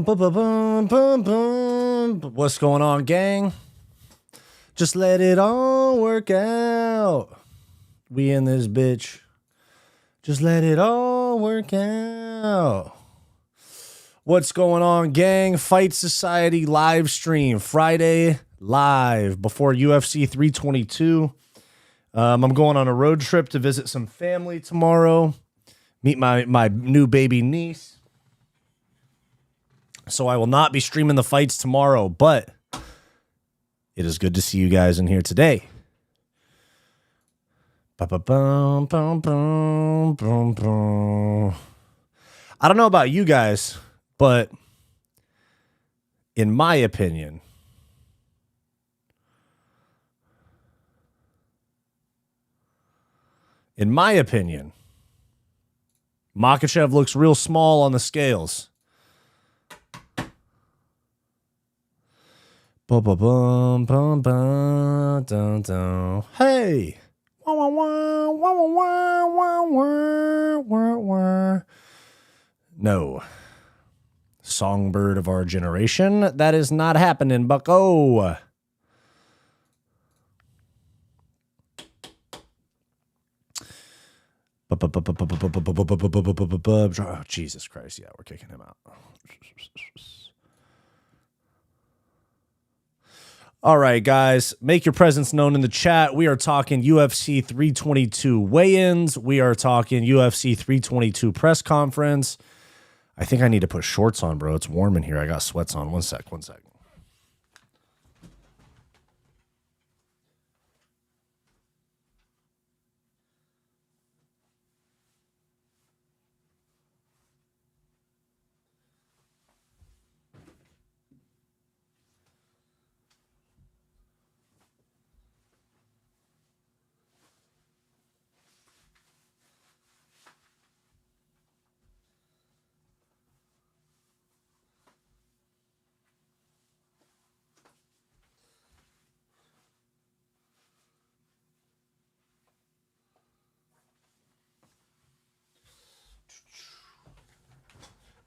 What's going on, gang? Just let it all work out. We in this bitch. Just let it all work out. What's going on, gang? Fight Society live stream Friday live before UFC 322. I'm going on a road trip to visit some family tomorrow. Meet my new baby niece. So I will not be streaming the fights tomorrow, but it is good to see you guys in here today. I don't know about you guys, but in my opinion, Makhachev looks real small on the scales. Hey. No. Songbird of our generation. That is not happening, bucko. Oh, Jesus Christ. Yeah, we're kicking him out. All right, guys, make your presence known in the chat. We are talking UFC 322 weigh-ins. We are talking UFC 322 press conference. I think I need to put shorts on, bro. It's warm in here. I got sweats on. One sec.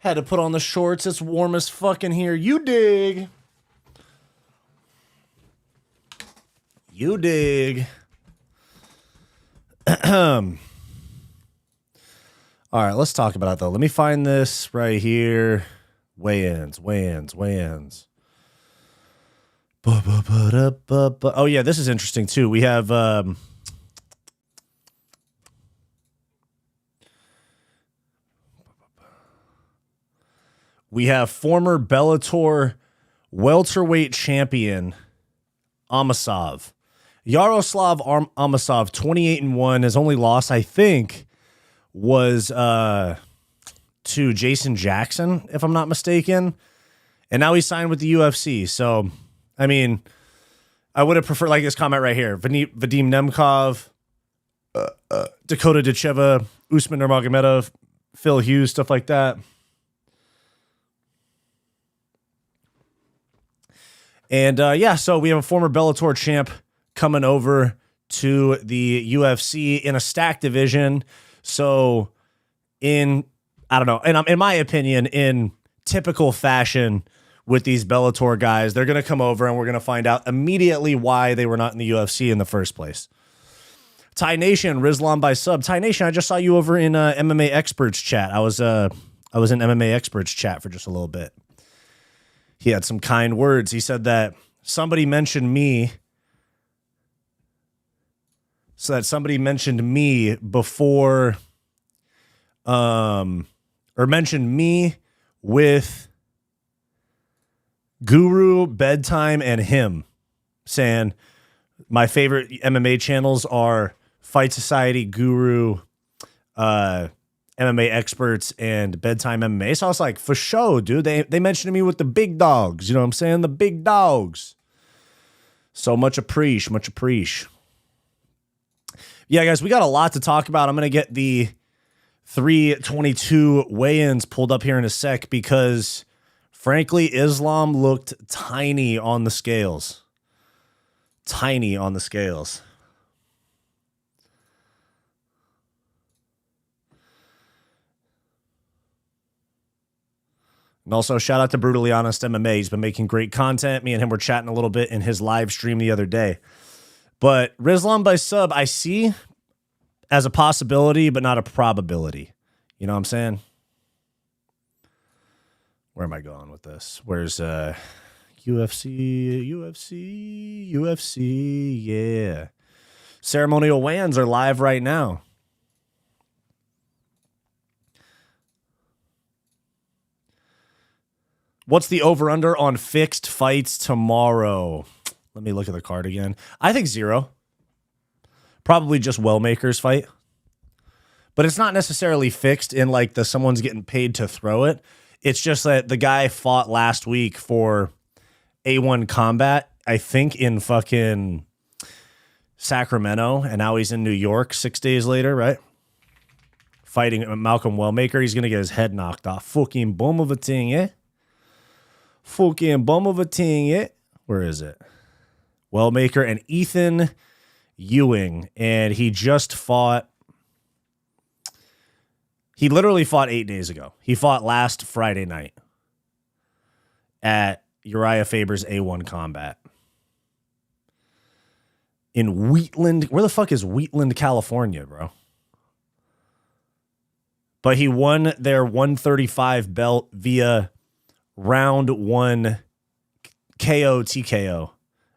Had to put on the shorts. It's warm as fucking here. You dig. You dig. All right, let's talk about it, though. Let me find this right here. Weigh-ins. Oh, yeah, this is interesting, too. We have... We have former Bellator welterweight champion Amasov. Yaroslav Amasov, 28-1, his only loss, I think, was to Jason Jackson, if I'm not mistaken. And now he's signed with the UFC. So, I mean, I would have preferred, like this comment right here, Vadim Nemkov, Dakota Dacheva, Usman Nurmagomedov, Phil Hughes, stuff like that. And yeah, so we have a former Bellator champ coming over to the UFC in a stacked division. So I don't know, and in my opinion, in typical fashion with these Bellator guys, they're going to come over and we're going to find out immediately why they were not in the UFC in the first place. Thai Nation, Rizlan by sub. Thai Nation, I just saw you over in MMA Experts chat. I was in MMA Experts chat for just a little bit. He had some kind words. He said that somebody mentioned me. So that somebody mentioned me before, or mentioned me with Guru, Bedtime, and him, saying my favorite MMA channels are Fight Society, Guru, MMA Experts, and Bedtime MMA. So I was like, for sure, dude. They mentioned me with the big dogs. You know what I'm saying? The big dogs. So much appreciate. Yeah, guys, we got a lot to talk about. I'm going to get the 322 weigh-ins pulled up here in a sec because, frankly, Islam looked tiny on the scales. And also, shout out to Brutally Honest MMA. He's been making great content. Me and him were chatting a little bit in his live stream the other day. But Rizlan by sub, I see as a possibility, but not a probability. You know what I'm saying? Where am I going with this? Where's UFC, yeah. Ceremonial weigh-ins are live right now. What's the over-under on fixed fights tomorrow? Let me look at the card again. I think 0. Probably just Wellmaker's fight. But it's not necessarily fixed in like the someone's getting paid to throw it. It's just that the guy fought last week for A1 Combat, I think in fucking Sacramento, and now he's in New York 6 days later, right? Fighting Malcolm Wellmaker. He's going to get his head knocked off. Fucking bum of a thing, eh? Fucking bum of a thing, eh? Where is it? Wellmaker and Ethan Ewing. And he just fought. He literally fought 8 days ago. He fought last Friday night at Uriah Faber's A1 Combat. In Wheatland. Where the fuck is Wheatland, California, bro? But he won their 135 belt via round 1 KO TKO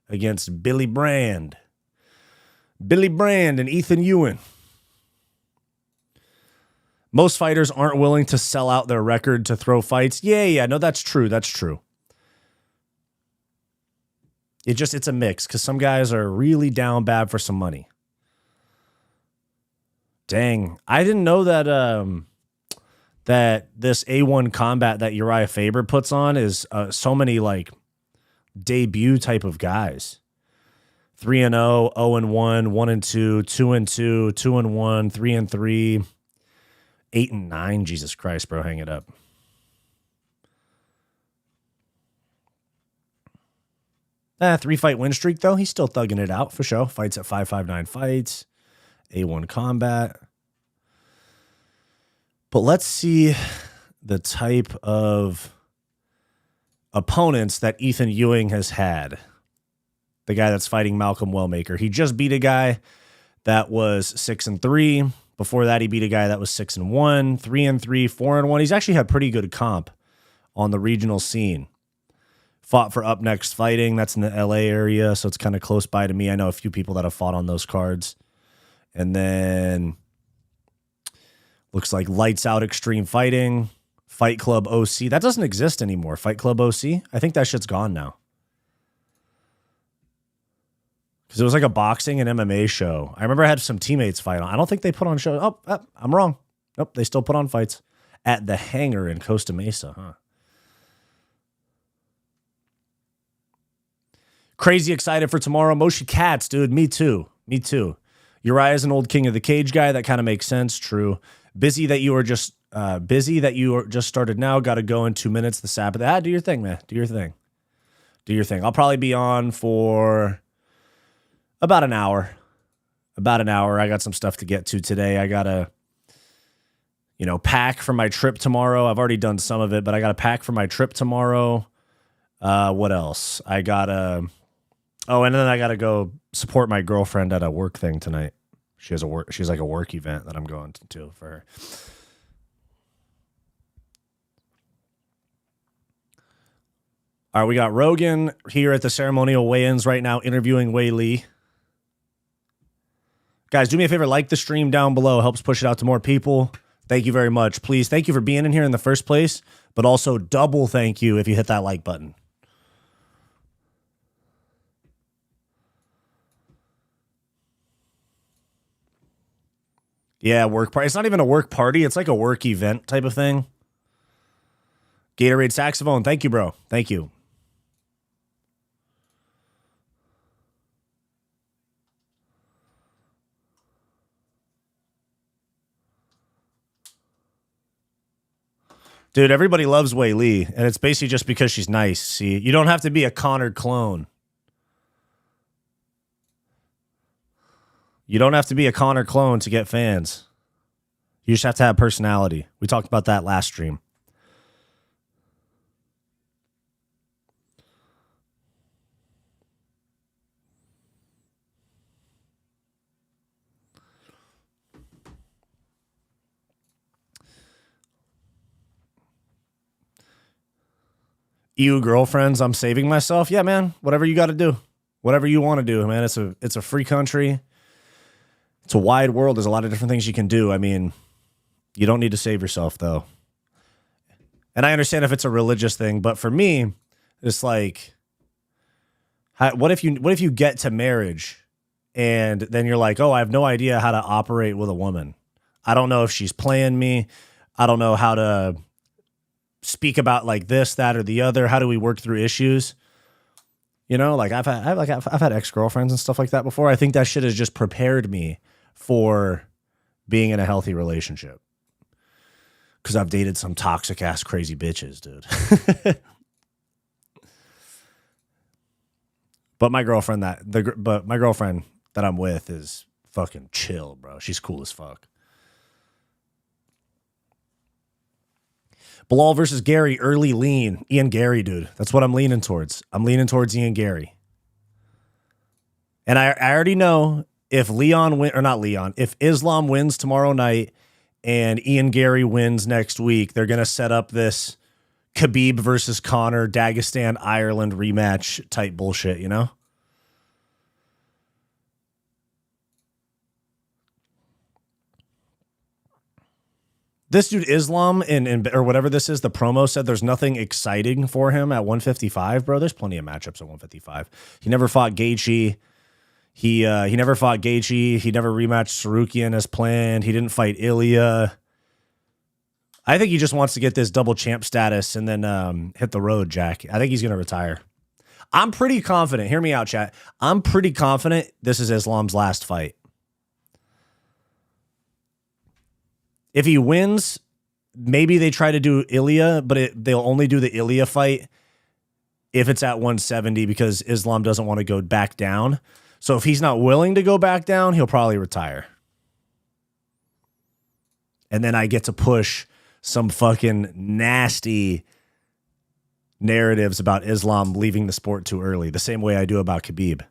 against Billy Brand. Billy Brand and Ethan Ewing. Most fighters aren't willing to sell out their record to throw fights. Yeah, no, that's true. That's true. It's a mix because some guys are really down bad for some money. Dang. I didn't know that that this A1 Combat that Uriah Faber puts on is so many like debut type of guys. 3-0, 0-1, 1-2, 2-2, 2-1, 3-3, 8-9. Jesus Christ, bro, hang it up. 3-fight win streak, though. He's still thugging it out for sure. Fights at 559 fights. A1 Combat. But let's see the type of opponents that Ethan Ewing has had. The guy that's fighting Malcolm Wellmaker. He just beat a guy that was 6-3. Before that, he beat a guy that was 6-1, 3-3, 4-1. He's actually had pretty good comp on the regional scene. Fought for Up Next Fighting. That's in the LA area, so it's kind of close by to me. I know a few people that have fought on those cards. And then looks like Lights Out Extreme Fighting, Fight Club OC. That doesn't exist anymore. Fight Club OC? I think that shit's gone now. Because it was like a boxing and MMA show. I remember I had some teammates fight on. I don't think they put on shows. Oh, I'm wrong. Nope, they still put on fights at the Hangar in Costa Mesa, huh? Crazy excited for tomorrow. Moshi Cats, dude. Me too. Me too. Uriah's an old King of the Cage guy. That kind of makes sense. True. Busy that you just started now. Got to go in 2 minutes. The Sabbath. Do your thing, man. Do your thing. Do your thing. I'll probably be on for about an hour. About an hour. I got some stuff to get to today. I got to, pack for my trip tomorrow. I've already done some of it, but I got to pack for my trip tomorrow. What else? I got to... Oh, and then I got to go support my girlfriend at a work thing tonight. She's like a work event that I'm going to for her. All right, we got Rogan here at the ceremonial weigh-ins right now interviewing Wei Lee. Guys, do me a favor, like the stream down below. Helps push it out to more people. Thank you very much. Please, thank you for being in here in the first place, but also double thank you if you hit that like button. Yeah, work party. It's not even a work party. It's like a work event type of thing. Gatorade Saxophone. Thank you, bro. Thank you. Dude, everybody loves Wei Lee, and it's basically just because she's nice. See, you don't have to be a Connor clone. You don't have to be a Connor clone to get fans. You just have to have personality. We talked about that last stream. EU girlfriends, I'm saving myself. Yeah, man, whatever you got to do. Whatever you want to do, man. It's a free country. It's a wide world. There's a lot of different things you can do. I mean, you don't need to save yourself, though. And I understand if it's a religious thing, but for me, it's like, what if you get to marriage and then you're like, oh, I have no idea how to operate with a woman. I don't know if she's playing me. I don't know how to speak about like this, that, or the other. How do we work through issues? You know, like I've had ex-girlfriends and stuff like that before. I think that shit has just prepared me for being in a healthy relationship. Because I've dated some toxic ass crazy bitches, dude. But my girlfriend that I'm with is fucking chill, bro. She's cool as fuck. Bilal versus Gary, early lean. Ian Gary, dude. That's what I'm leaning towards. I'm leaning towards Ian Gary. And I already know if if Islam wins tomorrow night and Ian Gary wins next week, they're going to set up this Khabib versus Conor, Dagestan, Ireland rematch type bullshit, you know? This dude Islam or whatever this is, the promo said there's nothing exciting for him at 155, bro. There's plenty of matchups at 155. He never fought Gaethje. He never fought Gaethje. He never rematched Sarukian as planned. He didn't fight Ilya. I think he just wants to get this double champ status and then hit the road, Jack. I think he's going to retire. I'm pretty confident. Hear me out, chat. I'm pretty confident this is Islam's last fight. If he wins, maybe they try to do Ilya, but they'll only do the Ilya fight if it's at 170 because Islam doesn't want to go back down. So if he's not willing to go back down, he'll probably retire. And then I get to push some fucking nasty narratives about Islam leaving the sport too early, the same way I do about Khabib.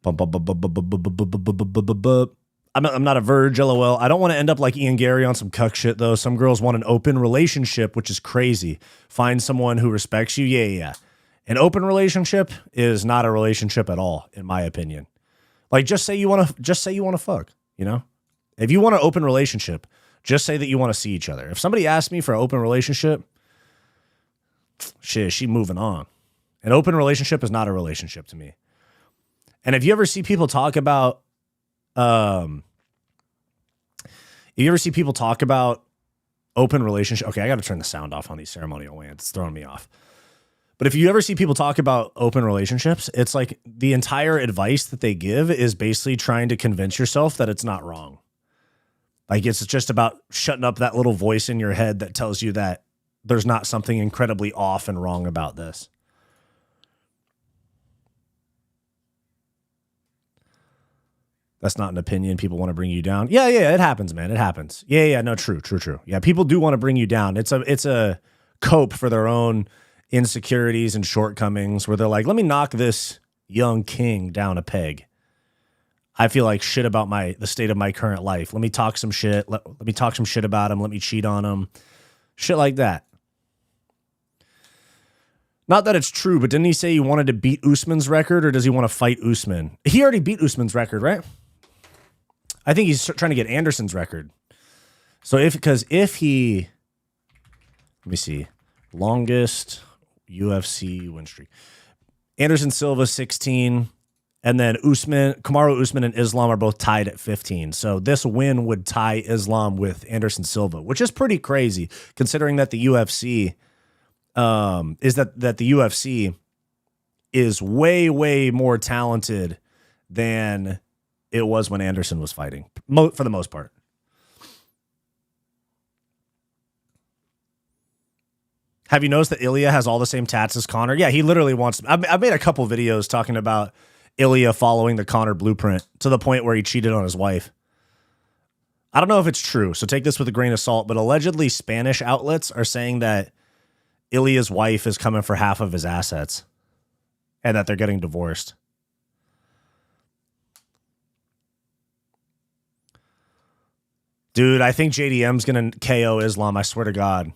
I'm not a verge, LOL. I don't want to end up like Ian Gary on some cuck shit, though. Some girls want an open relationship, which is crazy. Find someone who respects you. Yeah. An open relationship is not a relationship at all, in my opinion. Like, just say you want to fuck, you know? If you want an open relationship, just say that you want to see each other. If somebody asks me for an open relationship, shit, she moving on. An open relationship is not a relationship to me. And if you ever see people talk about, open relationship, okay, I got to turn the sound off on these ceremonial wins. It's throwing me off. But if you ever see people talk about open relationships, it's like the entire advice that they give is basically trying to convince yourself that it's not wrong. Like it's just about shutting up that little voice in your head that tells you that there's not something incredibly off and wrong about this. That's not an opinion. People want to bring you down. Yeah, it happens, man. It happens. Yeah, no, true. Yeah, people do want to bring you down. It's a cope for their own insecurities and shortcomings where they're like, let me knock this young king down a peg. I feel like shit about the state of my current life. Let me talk some shit. Let me talk some shit about him. Let me cheat on him. Shit like that. Not that it's true, but didn't he say he wanted to beat Usman's record, or does he want to fight Usman? He already beat Usman's record, right? I think he's trying to get Anderson's record. So let me see, longest UFC win streak. Anderson Silva 16, and then Kamaru Usman and Islam are both tied at 15. So this win would tie Islam with Anderson Silva, which is pretty crazy considering that the UFC the UFC is way, way more talented than it was when Anderson was fighting, for the most part. Have you noticed that Ilya has all the same tats as Conor? Yeah, he literally wants... I've made a couple videos talking about Ilya following the Conor blueprint to the point where he cheated on his wife. I don't know if it's true, so take this with a grain of salt, but allegedly Spanish outlets are saying that Ilya's wife is coming for half of his assets and that they're getting divorced. Dude, I think JDM's going to KO Islam. I swear to God.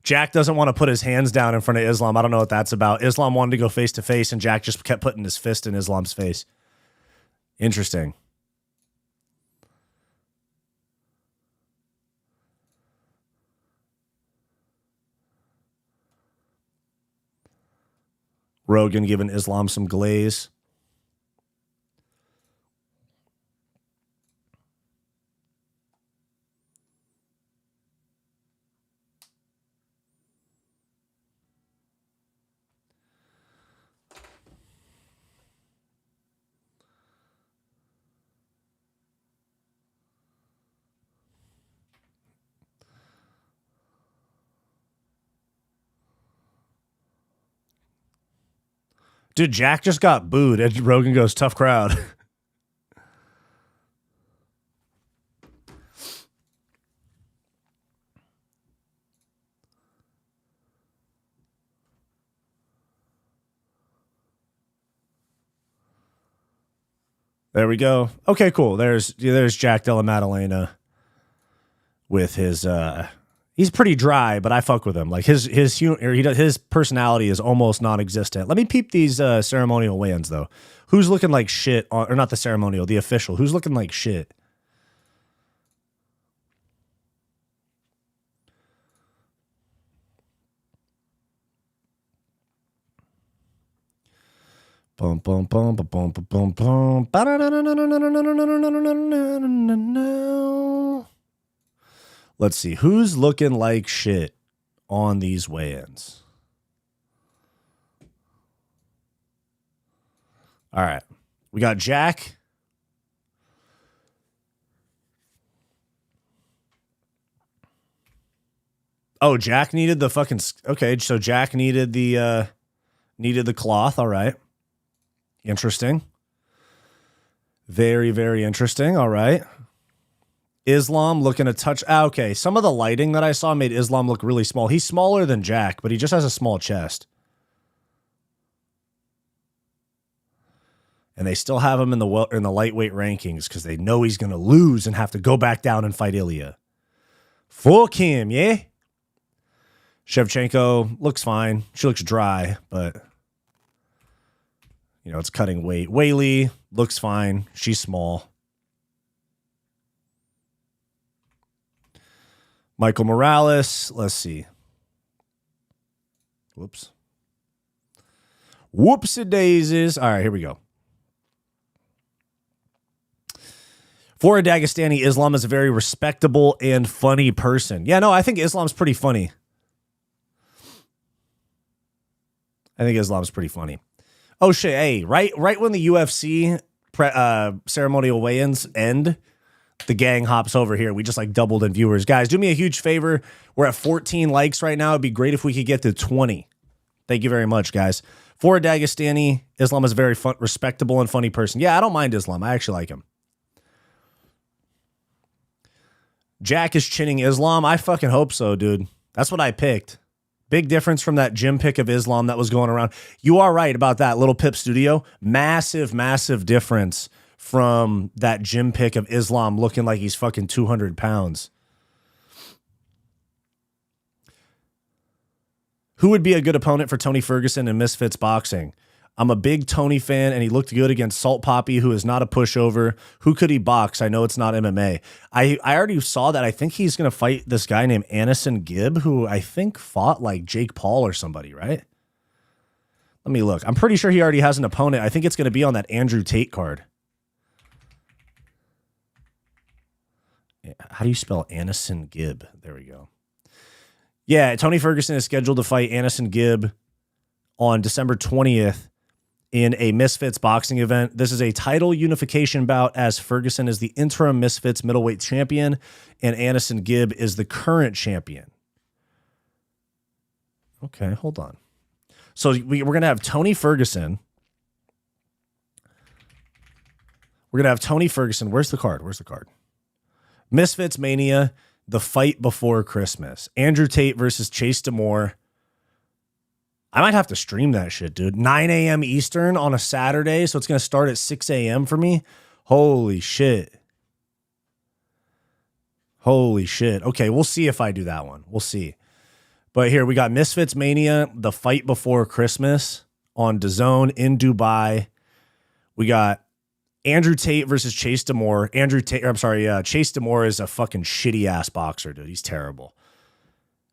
Jack doesn't want to put his hands down in front of Islam. I don't know what that's about. Islam wanted to go face to face, and Jack just kept putting his fist in Islam's face. Interesting. Rogan giving Islam some glaze. Dude, Jack just got booed. And Rogan goes, tough crowd. There we go. Okay, cool. There's Jack Della Maddalena with his he's pretty dry, but I fuck with him. Like his personality is almost non-existent. Let me peep these ceremonial weigh-ins though. Who's looking like shit or not the ceremonial, the official. Who's looking like shit? Boom, boom, boom, boom, boom, boom, boom. Let's see. Who's looking like shit on these weigh-ins? All right. We got Jack. Oh, Jack needed the fucking... Okay, so Jack needed the cloth. All right. Interesting. Very, very interesting. All right. Islam looking a touch... okay, some of the lighting that I saw made Islam look really small. He's smaller than Jack, but he just has a small chest. And they still have him in the lightweight rankings because they know he's going to lose and have to go back down and fight Ilya. Fuck him, yeah? Shevchenko looks fine. She looks dry, but... you know, it's cutting weight. Weili looks fine. She's small. Michael Morales. Let's see. Whoops. Whoopsie-daisies. All right, here we go. For a Dagestani, Islam is a very respectable and funny person. Yeah, no, I think Islam's pretty funny. Oh, shit. Hey, right when the UFC ceremonial weigh-ins end, the gang hops over here. We just like doubled in viewers. Guys, do me a huge favor. We're at 14 likes right now. It'd be great if we could get to 20. Thank you very much, guys. For a Dagestani, Islam is a very fun, respectable and funny person. Yeah, I don't mind Islam. I actually like him. Jack is chinning Islam. I fucking hope so, dude. That's what I picked. Big difference from that gym pick of Islam that was going around. You are right about that little Pip Studio. Massive, massive difference from that gym pick of Islam looking like he's fucking 200 pounds. Who would be a good opponent for Tony Ferguson in Misfits Boxing? I'm a big Tony fan, and he looked good against Salt Poppy, who is not a pushover. Who could he box? I know it's not MMA. I already saw that. I think he's going to fight this guy named Anderson Gibb, who I think fought like Jake Paul or somebody, right? Let me look. I'm pretty sure he already has an opponent. I think it's going to be on that Andrew Tate card. How do you spell Anderson Gibb? There we go. Yeah, Tony Ferguson is scheduled to fight Anderson Gibb on December 20th in a Misfits boxing event. This is a title unification bout as Ferguson is the interim Misfits middleweight champion and Anderson Gibb is the current champion. Okay, hold on. So we're going to have Tony Ferguson. We're going to have Tony Ferguson. Where's the card? Misfits Mania, the fight before Christmas. Andrew Tate versus Chase D'Amore. I might have to stream that shit, dude. 9 a.m. Eastern on a Saturday, so it's going to start at 6 a.m. for me. Holy shit. Holy shit. Okay, we'll see if I do that one. We'll see. But here we got Misfits Mania, the fight before Christmas on DAZN in Dubai. We got Andrew Tate versus Chase D'Amore. Chase D'Amore is a fucking shitty ass boxer, dude. He's terrible.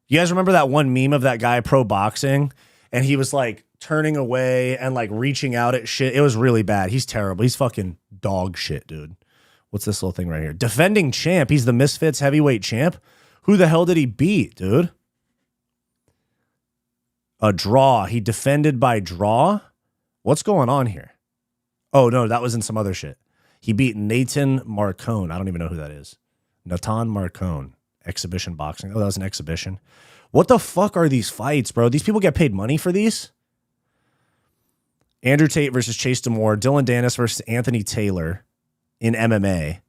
You guys remember that one meme of that guy pro boxing? And he was like turning away and like reaching out at shit. It was really bad. He's terrible. He's fucking dog shit, dude. What's this little thing right here? Defending champ. He's the Misfits heavyweight champ. Who the hell did he beat, dude? A draw. He defended by draw? What's going on here? Oh, no, that was in some other shit. He beat Nathan Marcone. I don't even know who that is. Nathan Marcone. Exhibition boxing. Oh, that was an exhibition. What the fuck are these fights, bro? These people get paid money for these? Andrew Tate versus Chase D'Amore. Dylan Dennis versus Anthony Taylor in MMA.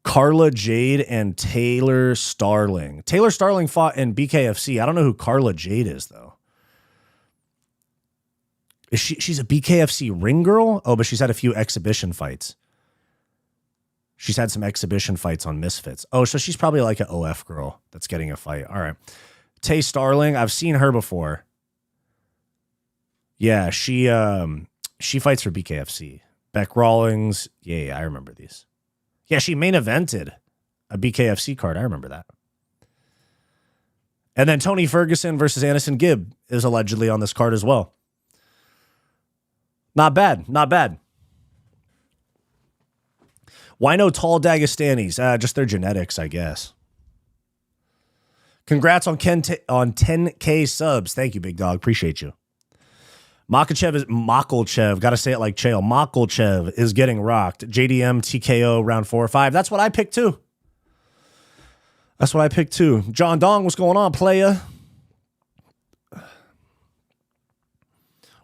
Carla Jade and Taylor Starling. Taylor Starling fought in BKFC. I don't know who Carla Jade is, though. She's a BKFC ring girl? Oh, but she's had a few exhibition fights. She's had some exhibition fights on Misfits. Oh, so she's probably like an OF girl that's getting a fight. All right. Tay Starling, I've seen her before. Yeah, she fights for BKFC. Beck Rawlings. Yeah, I remember these. Yeah, she main evented a BKFC card. I remember that. And then Tony Ferguson versus Anderson Gibb is allegedly on this card as well. Not bad. Not bad. Why no tall Dagestanis? Just their genetics, I guess. Congrats on 10K subs. Thank you, big dog. Appreciate you. Makhachev. Got to say it like Chael. Makhachev is getting rocked. JDM TKO round 4 or 5. That's what I picked too. John Dong, what's going on, playa?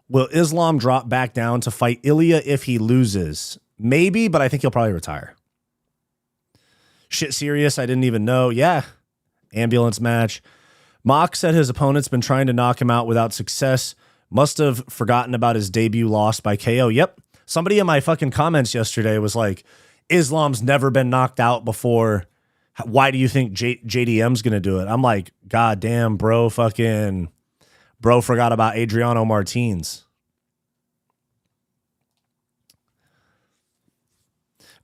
Will Islam drop back down to fight Ilya if he loses? Maybe, but I think he'll probably retire. Shit serious, I didn't even know. Yeah. Ambulance match. Mock said his opponent's been trying to knock him out without success. Must have forgotten about his debut loss by KO. Yep. Somebody in my fucking comments yesterday was like, Islam's never been knocked out before. Why do you think JDM's going to do it? I'm like, God damn, bro, bro forgot about Adriano Martins.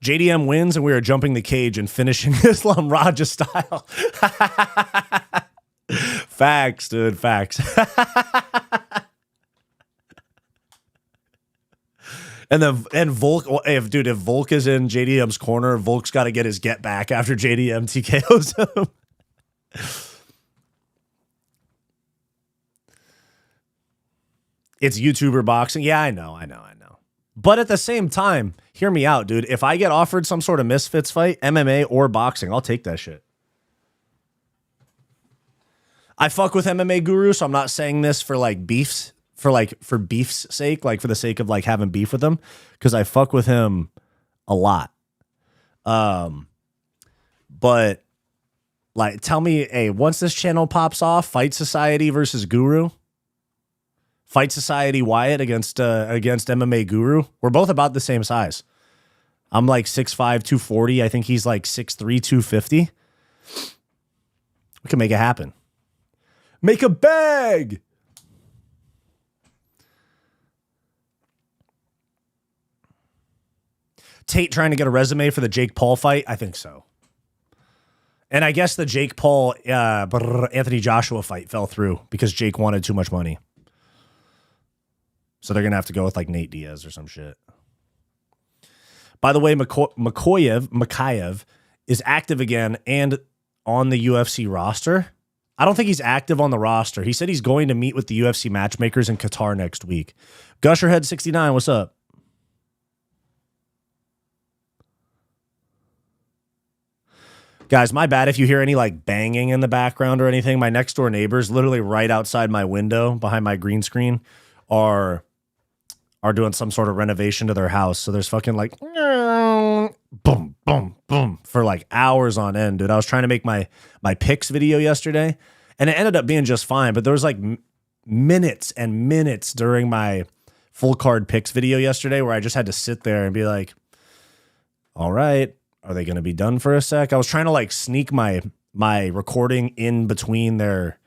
JDM wins and we are jumping the cage and finishing Islam Raja style. Facts, dude, facts. And Volk, if Volk is in JDM's corner, Volk's got to get his get back after JDM TKOs him. It's YouTuber boxing. Yeah, I know. But at the same time, hear me out, dude. If I get offered some sort of Misfits fight, MMA or boxing, I'll take that shit. I fuck with MMA Guru, so I'm not saying this for like beefs. For beef's sake, like for the sake of like having beef with him, because I fuck with him a lot. But like, tell me, hey, once this channel pops off, Fight Society versus Guru, Fight Society Wyatt against MMA Guru, we're both about the same size. I'm like 6'5", 240. I think he's like 6'3", 250. We can make it happen. Make a bag. Tate trying to get a resume for the Jake Paul fight? I think so. And I guess the Jake Paul Anthony Joshua fight fell through because Jake wanted too much money. So they're going to have to go with like Nate Diaz or some shit. By the way, Makhachev is active again and on the UFC roster. I don't think he's active on the roster. He said he's going to meet with the UFC matchmakers in Qatar next week. Gusherhead69, what's up? Guys, my bad if you hear any like banging in the background or anything. My next door neighbors, literally right outside my window behind my green screen, are doing some sort of renovation to their house. So there's fucking like boom, boom, boom for like hours on end, dude. I was trying to make my picks video yesterday and it ended up being just fine. But there was like minutes and minutes during my full card picks video yesterday where I just had to sit there and be like, All right. Are they going to be done for a sec? I was trying to like sneak my recording in between their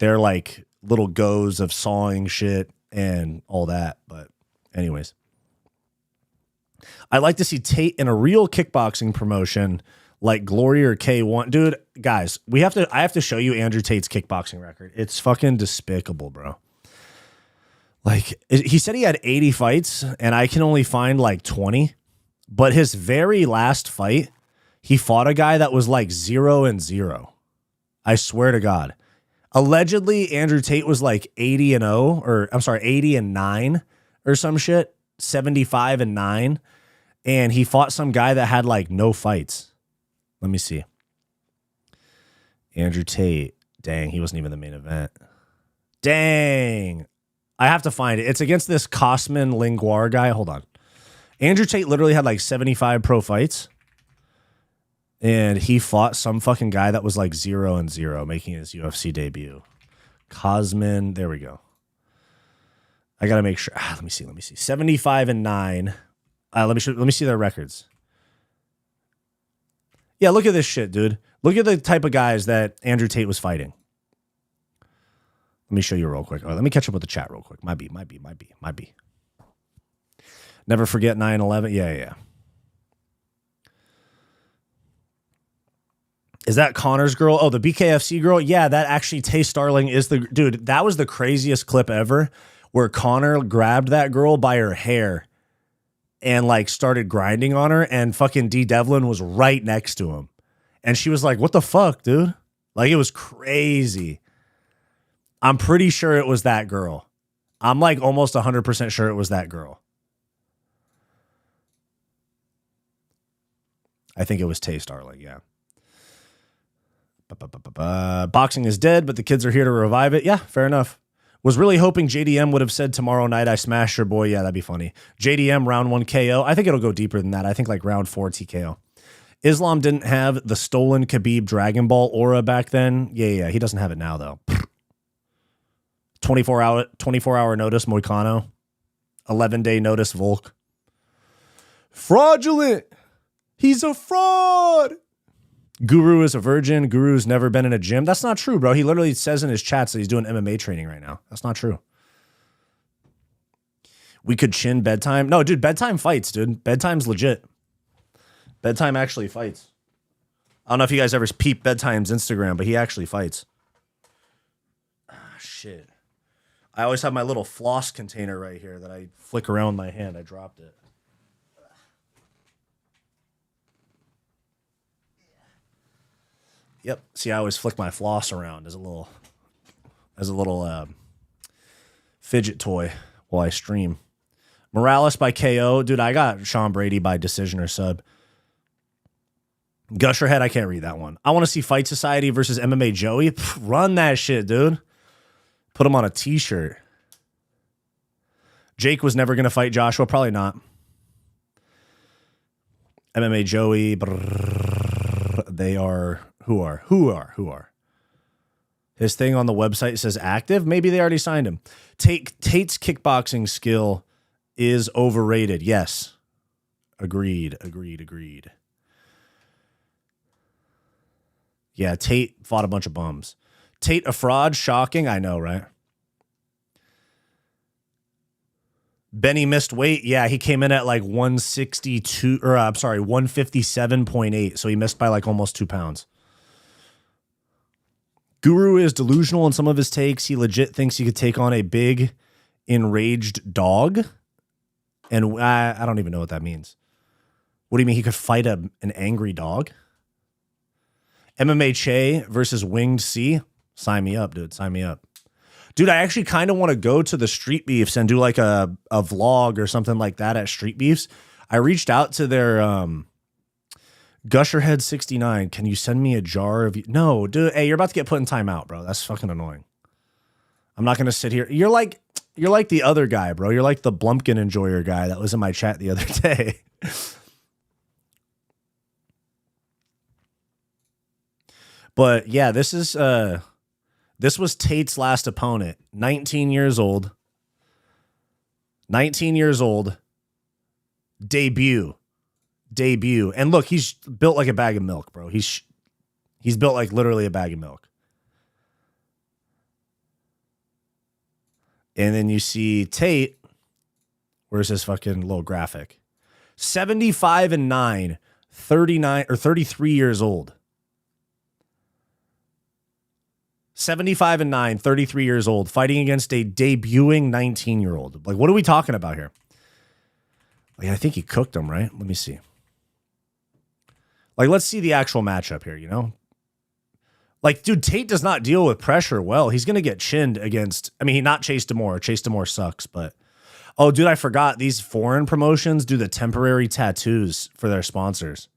like little goes of sawing shit and all that. But anyways, I'd like to see Tate in a real kickboxing promotion like Glory or K1. Dude, guys, I have to show you Andrew Tate's kickboxing record. It's fucking despicable, bro. Like, he said he had 80 fights, and I can only find like 20. But his very last fight, he fought a guy that was like 0-0. I swear to God. Allegedly, Andrew Tate was like 80-0, or I'm sorry, 80-9 or some shit, 75-9. And he fought some guy that had like no fights. Let me see. Andrew Tate. Dang, he wasn't even the main event. Dang. I have to find it. It's against this Cosman Linguar guy. Hold on. Andrew Tate literally had like 75 pro fights. And he fought some fucking guy that was like 0-0, making his UFC debut. Cosman. There we go. I got to make sure. Let me see. 75-9. Let me see their records. Yeah, look at this shit, dude. Look at the type of guys that Andrew Tate was fighting. Let me show you real quick. Let me catch up with the chat real quick. Might be. Never forget 9/11. Yeah. Is that Connor's girl? Oh, the BKFC girl? Yeah, that actually, Tay Starling is the... Dude, that was the craziest clip ever where Connor grabbed that girl by her hair and like started grinding on her, and fucking D. Devlin was right next to him. And she was like, what the fuck, dude? Like, it was crazy. I'm pretty sure it was that girl. I'm like almost 100% sure it was that girl. I think it was Tay Starling, yeah. Boxing is dead, but the kids are here to revive it. Yeah, fair enough. Was really hoping JDM would have said tomorrow night I smashed your boy. Yeah, that'd be funny. JDM round 1 KO. I think it'll go deeper than that. I think like round 4 TKO. Islam didn't have the stolen Khabib Dragon Ball aura back then. Yeah. He doesn't have it now though. 24 hour notice Moicano. 11-day notice Volk. Fraudulent. He's a fraud. Guru is a virgin. Guru's never been in a gym. That's not true, bro. He literally says in his chats that he's doing MMA training right now. That's not true. We could chin bedtime. No, dude, bedtime fights, dude. Bedtime's legit. Bedtime actually fights. I don't know if you guys ever peep Bedtime's Instagram, but he actually fights. Ah, shit. I always have my little floss container right here that I flick around my hand. I dropped it. Yep. See, I always flick my floss around as a little fidget toy while I stream. Morales by KO. Dude, I got Sean Brady by decision or sub. Gusherhead, I can't read that one. I want to see Fight Society versus MMA Joey. Pff, run that shit, dude. Put him on a t-shirt. Jake was never going to fight Joshua. Probably not. MMA Joey. They are... Who are? His thing on the website says active. Maybe they already signed him. Tate's kickboxing skill is overrated. Yes. Agreed. Yeah, Tate fought a bunch of bums. Tate a fraud? Shocking. I know, right? Benny missed weight. Yeah, he came in at like 162, or I'm sorry, 157.8. So he missed by like almost 2 pounds. Guru is delusional in some of his takes. He legit thinks he could take on a big, enraged dog. And I don't even know what that means. What do you mean he could fight an angry dog? MMA Che versus Winged C? Sign me up, dude. Sign me up. Dude, I actually kind of want to go to the Street Beefs and do like a vlog or something like that at Street Beefs. I reached out to their Gusherhead69. Can you send me a jar of... No, dude. Hey, you're about to get put in timeout, bro. That's fucking annoying. I'm not going to sit here. You're like the other guy, bro. You're like the Blumpkin enjoyer guy that was in my chat the other day. But yeah, this was Tate's last opponent. 19 years old. Debut. debut. And look, he's built like a bag of milk, bro. He's built like literally a bag of milk. And then you see Tate. Where's his fucking little graphic? 75-9, 39 or 33 years old. 75-9, 33 years old, fighting against a debuting 19-year-old. Like, what are we talking about here? Like, I think he cooked him, right? Let me see. Like, let's see the actual matchup here, you know? Like, dude, Tate does not deal with pressure well. He's going to get chinned against, I mean, not Chase Demore. Chase Demore sucks, but, oh, dude, I forgot. These foreign promotions do the temporary tattoos for their sponsors.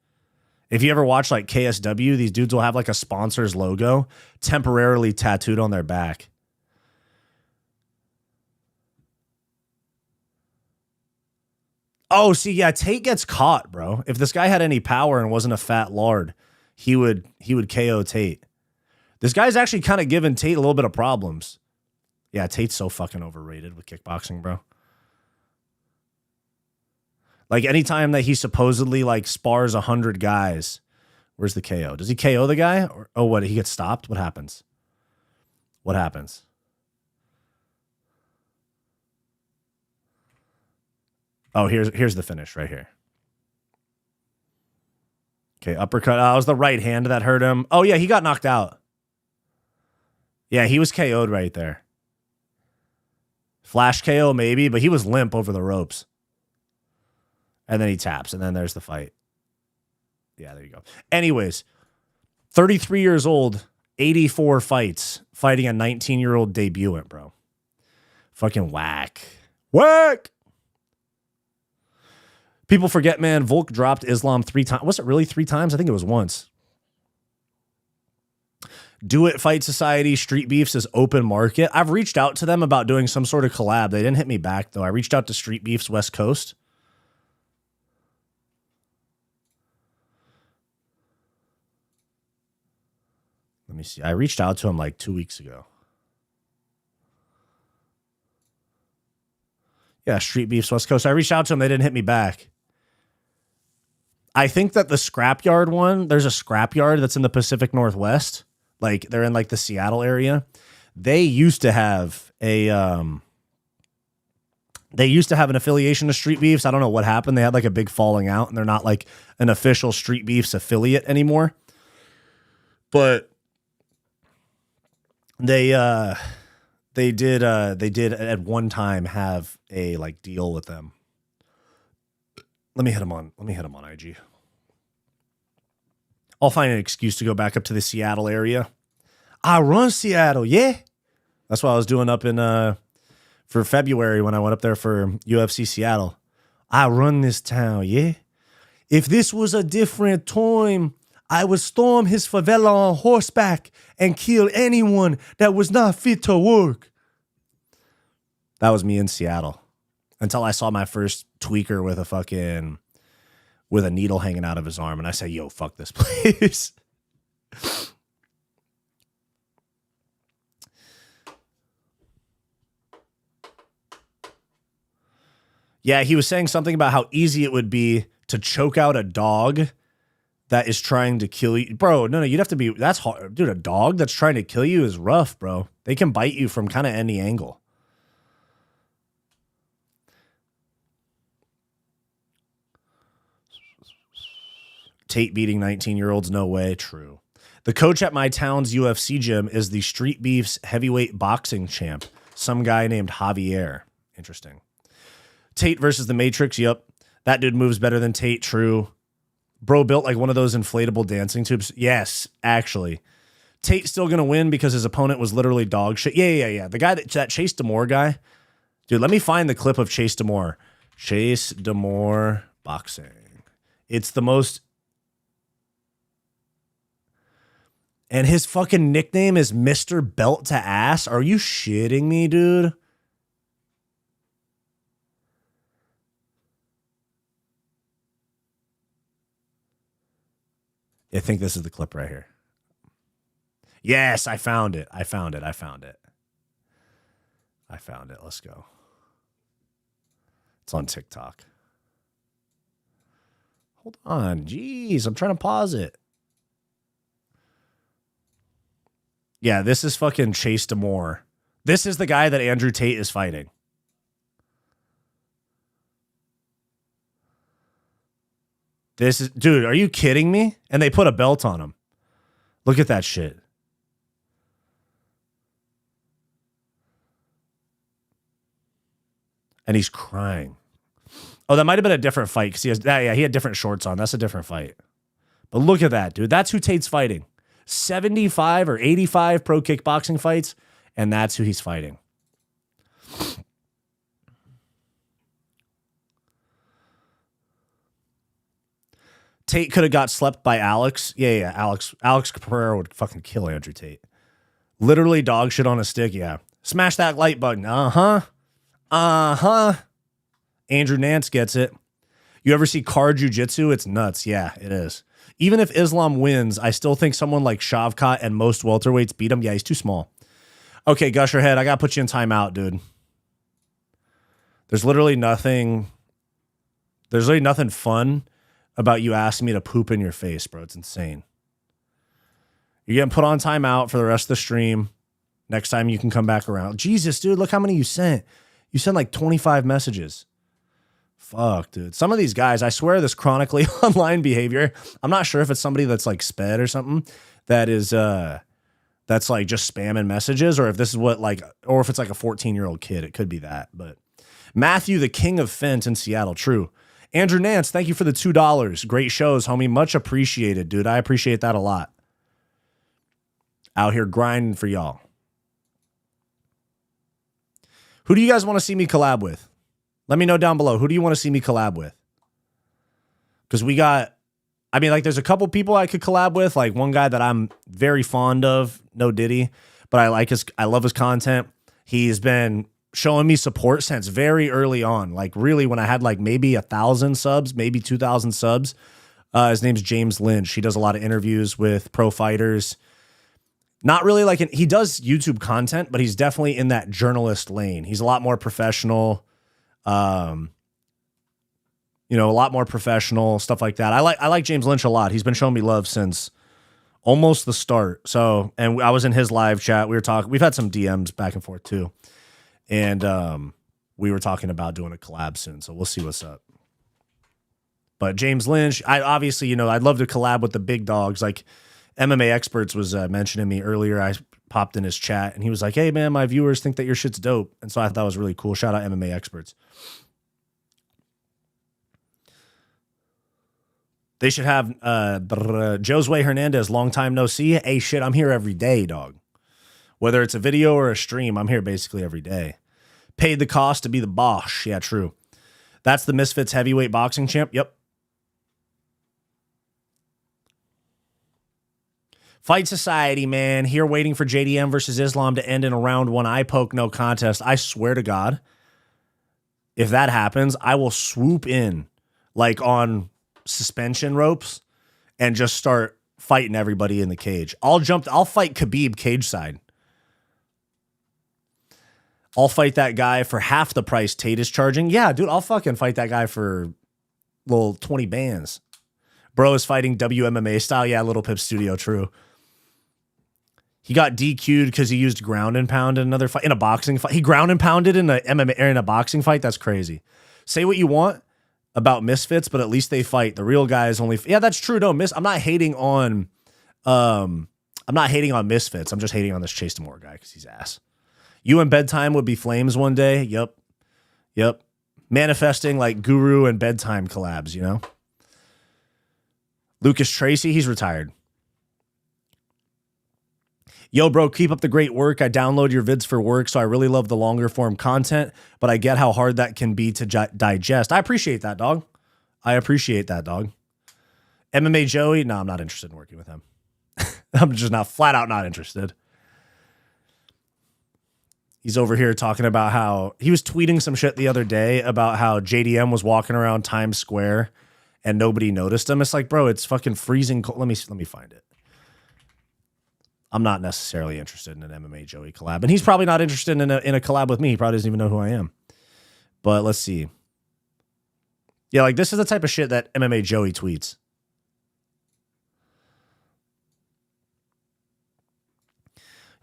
If you ever watch, like, KSW, these dudes will have, like, a sponsor's logo temporarily tattooed on their back. Oh, see, yeah, Tate gets caught, bro. If this guy had any power and wasn't a fat lard, he would KO Tate. This guy's actually kind of giving Tate a little bit of problems. Yeah, Tate's so fucking overrated with kickboxing, bro. Like, anytime that he supposedly, like, spars 100 guys, where's the KO? Does he KO the guy? Or, oh, what? He gets stopped? What happens? What happens? Oh, here's the finish right here. Okay, uppercut. Oh, it was the right hand that hurt him. Oh, yeah, he got knocked out. Yeah, he was KO'd right there. Flash KO maybe, but he was limp over the ropes. And then he taps, and then there's the fight. Yeah, there you go. Anyways, 33 years old, 84 fights, fighting a 19-year-old debutant, bro. Fucking whack. Whack! People forget, man, Volk dropped Islam 3 times. Was it really 3 times? I think it was once. Do It Fight Society, Street Beefs is open market. I've reached out to them about doing some sort of collab. They didn't hit me back, though. I reached out to Street Beefs West Coast. Let me see. I reached out to him like 2 weeks ago. Yeah, Street Beefs West Coast. I reached out to them. They didn't hit me back. I think that the Scrapyard one, there's a Scrapyard that's in the Pacific Northwest. Like, they're in, like, the Seattle area. They used to have an affiliation to Street Beefs. I don't know what happened. They had, like, a big falling out, and they're not, like, an official Street Beefs affiliate anymore. But they did at one time have a, like, deal with them. Let me hit him on IG. I'll find an excuse to go back up to the Seattle area. I run Seattle, yeah. That's what I was doing up in for February when I went up there for UFC Seattle. I run this town, yeah. If this was a different time, I would storm his favela on horseback and kill anyone that was not fit to work. That was me in Seattle. Until I saw my first tweaker with a needle hanging out of his arm. And I said, yo, fuck this place. Yeah, he was saying something about how easy it would be to choke out a dog that is trying to kill you. Bro, no, you'd have to be, that's hard. Dude, a dog that's trying to kill you is rough, bro. They can bite you from kind of any angle. Tate beating 19-year-olds, no way. True. The coach at my town's UFC gym is the Street Beefs heavyweight boxing champ, some guy named Javier. Interesting. Tate versus the Matrix, yep. That dude moves better than Tate, true. Bro built like one of those inflatable dancing tubes. Yes, actually. Tate's still going to win because his opponent was literally dog shit. Yeah. The guy that Chase Demore guy. Dude, let me find the clip of Chase Demore. Chase Demore boxing. It's the most... And his fucking nickname is Mr. Belt to Ass. Are you shitting me, dude? I think this is the clip right here. Yes, I found it. I found it. Let's go. It's on TikTok. Hold on. Jeez, I'm trying to pause it. Yeah, this is fucking Chase Demore. This is the guy that Andrew Tate is fighting. This is, dude, are you kidding me? And they put a belt on him. Look at that shit. And he's crying. Oh, that might have been a different fight because he had different shorts on. That's a different fight. But look at that, dude. That's who Tate's fighting. 75 or 85 pro kickboxing fights, and that's who he's fighting. Tate could have got slept by Alex. Yeah. Alex Pereira would fucking kill Andrew Tate. Literally dog shit on a stick, yeah. Smash that like button. Andrew Nance gets it. You ever see car jujitsu? It's nuts. Yeah, it is. Even if Islam wins, I still think someone like Shavkat and most welterweights beat him. Yeah, he's too small. Okay, Gusherhead, I got to put you in timeout, dude. There's literally nothing fun about you asking me to poop in your face, bro. It's insane. You're getting put on timeout for the rest of the stream. Next time you can come back around. Jesus, dude, look how many you sent. You sent like 25 messages. Fuck, dude. Some of these guys, I swear this chronically online behavior, I'm not sure if it's somebody that's like sped or something that is, that's like just spamming messages, or if this is what like, or if it's like a 14-year-old kid. It could be that. But Matthew, the king of Fent in Seattle. True. Andrew Nance, thank you for the $2. Great shows, homie. Much appreciated, dude. I appreciate that a lot. Out here grinding for y'all. Who do you guys want to see me collab with? Let me know down below. Who do you want to see me collab with? Because we got, I mean, like, there's a couple people I could collab with. Like one guy that I'm very fond of, No Diddy, but I love his content. He's been showing me support since very early on. Like really when I had like maybe 1,000 subs, maybe 2,000 subs. His name's James Lynch. He does a lot of interviews with pro fighters. Not really like, he does YouTube content, but he's definitely in that journalist lane. He's a lot more professional. A lot more professional, stuff like that. I like James Lynch a lot. He's been showing me love since almost the start. So, and I was in his live chat. We were talking, we've had some DMs back and forth too. And we were talking about doing a collab soon. So we'll see what's up. But James Lynch, obviously, I'd love to collab with the big dogs. Like MMA Experts was mentioning me earlier. I popped in his chat and he was like, hey man, my viewers think that your shit's dope. And so I thought that was really cool. Shout out MMA Experts. They should have Josue Hernandez, long time no see. Hey shit, I'm here every day, dog. Whether it's a video or a stream, I'm here basically every day. Paid the cost to be the boss. Yeah, true. That's the Misfits heavyweight boxing champ. Yep. Fight Society, man. Here waiting for JDM versus Islam to end in a round one eye poke, no contest. I swear to God, if that happens, I will swoop in like on suspension ropes and just start fighting everybody in the cage. I'll fight Khabib cage side. I'll fight that guy for half the price Tate is charging. Yeah, dude, I'll fucking fight that guy for little 20 bands. Bro is fighting WMMA style. Yeah, Little Pip Studio, true. He got DQ'd because he used ground and pound in another fight, in a boxing fight. He ground and pounded in a MMA or in a boxing fight. That's crazy. Say what you want about Misfits, but at least they fight. The real guys only. Yeah, that's true. No, I'm not hating on. I'm not hating on Misfits. I'm just hating on this Chase Demore guy because he's ass. You and Bedtime would be flames one day. Yep. Manifesting like Guru and Bedtime collabs, Lucas Tracy, he's retired. Yo, bro, keep up the great work. I download your vids for work, so I really love the longer form content, but I get how hard that can be to digest. I appreciate that, dog. MMA Joey, no, I'm not interested in working with him. I'm just flat out not interested. He's over here talking about how he was tweeting some shit the other day about how JDM was walking around Times Square and nobody noticed him. It's like, bro, it's fucking freezing cold. Let me find it. I'm not necessarily interested in an MMA Joey collab, and he's probably not interested in a collab with me. He probably doesn't even know who I am. But let's see. Yeah, like this is the type of shit that MMA Joey tweets.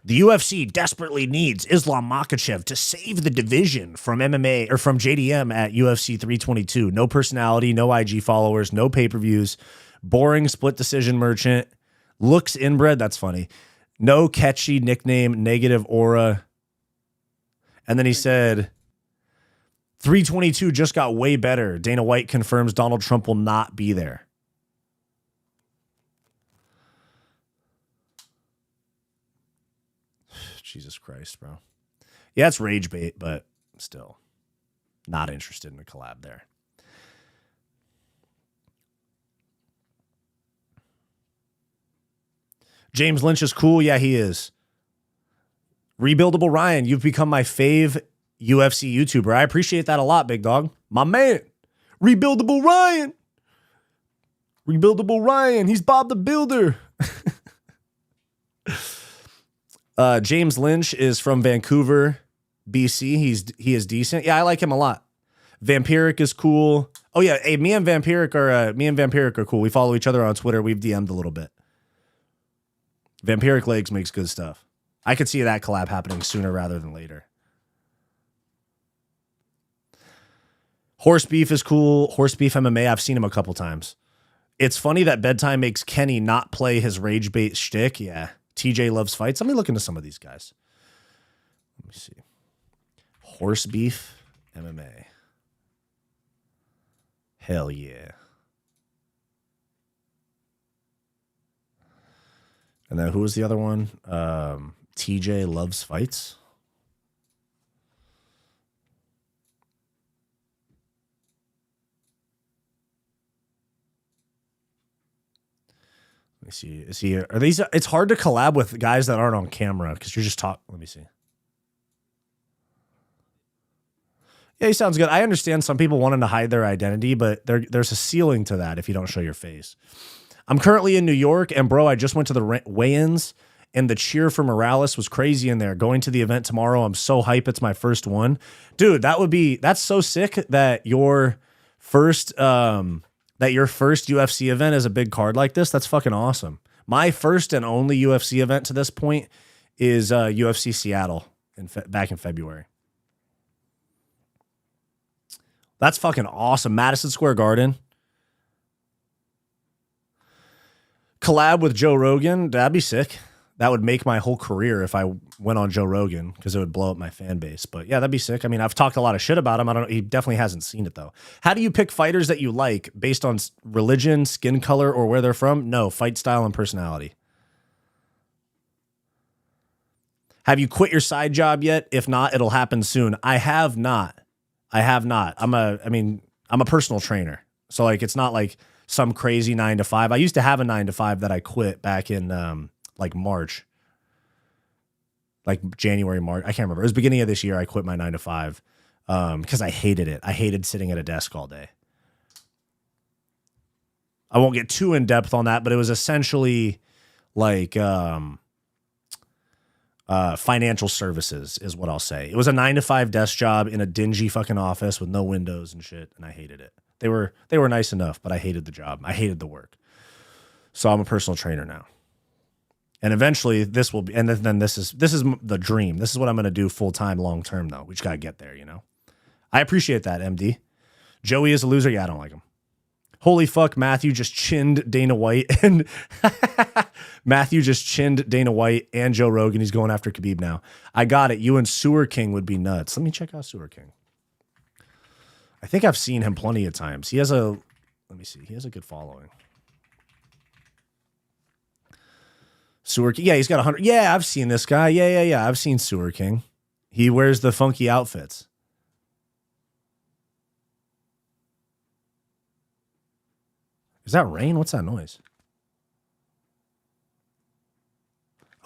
The UFC desperately needs Islam Makhachev to save the division from MMA or from JDM at UFC 322. No personality, no IG followers, no pay-per-views, boring split decision merchant, looks inbred, that's funny. No catchy nickname, negative aura. And then he said, 322 just got way better. Dana White confirms Donald Trump will not be there. Jesus Christ, bro. Yeah, it's rage bait, but still not interested in a collab there. James Lynch is cool. Yeah, he is. Rebuildable Ryan, you've become my fave UFC YouTuber. I appreciate that a lot, big dog. My man. Rebuildable Ryan. Rebuildable Ryan. He's Bob the Builder. James Lynch is from Vancouver, BC. He is decent. Yeah, I like him a lot. Vampiric is cool. Oh yeah, hey, me and Vampiric are cool. We follow each other on Twitter. We've DM'd a little bit. Vampiric Legs makes good stuff. I could see that collab happening sooner rather than later. Horse Beef is cool. Horse Beef MMA, I've seen him a couple times. It's funny that Bedtime makes Kenny not play his rage bait shtick. Yeah. TJ loves fights. Let me look into some of these guys. Let me see. Horse Beef MMA. Hell yeah. And then who was the other one? TJ loves fights. Let me see. Is he? Are these? It's hard to collab with guys that aren't on camera because you're just talking. Let me see. Yeah, he sounds good. I understand some people wanting to hide their identity, but there's a ceiling to that if you don't show your face. I'm currently in New York, and bro, I just went to the weigh-ins, and the cheer for Morales was crazy in there. Going to the event tomorrow, I'm so hype. It's my first one, dude. That's so sick that your first UFC event is a big card like this. That's fucking awesome. My first and only UFC event to this point is UFC Seattle back in February. That's fucking awesome. Madison Square Garden. Collab with Joe Rogan. That'd be sick. That would make my whole career if I went on Joe Rogan because it would blow up my fan base. But yeah, that'd be sick. I mean, I've talked a lot of shit about him. I don't know. He definitely hasn't seen it though. How do you pick fighters that you like based on religion, skin color, or where they're from? No, fight style and personality. Have you quit your side job yet? If not, it'll happen soon. I have not. I'm a personal trainer. So like, it's not like some crazy 9 to 5. I used to have a 9 to 5 that I quit back in, like March, like January, March. I can't remember. It was beginning of this year. I quit my 9 to 5 because I hated it. I hated sitting at a desk all day. I won't get too in depth on that, but it was essentially like financial services is what I'll say. It was a 9 to 5 desk job in a dingy fucking office with no windows and shit, and I hated it. They were nice enough, but I hated the job. I hated the work. So I'm a personal trainer now. And eventually this will be, and then this is the dream. This is what I'm going to do full time, long term though. We just got to get there, you know? I appreciate that, MD. Joey is a loser. Yeah, I don't like him. Holy fuck, Matthew just chinned Dana White and Matthew just chinned Dana White and Joe Rogan. He's going after Khabib now. I got it. You and Sewer King would be nuts. Let me check out Sewer King. I think I've seen him plenty of times. He has a good following. Sewer King. Yeah, he's got 100. Yeah, I've seen this guy. Yeah. I've seen Sewer King. He wears the funky outfits. Is that rain? What's that noise?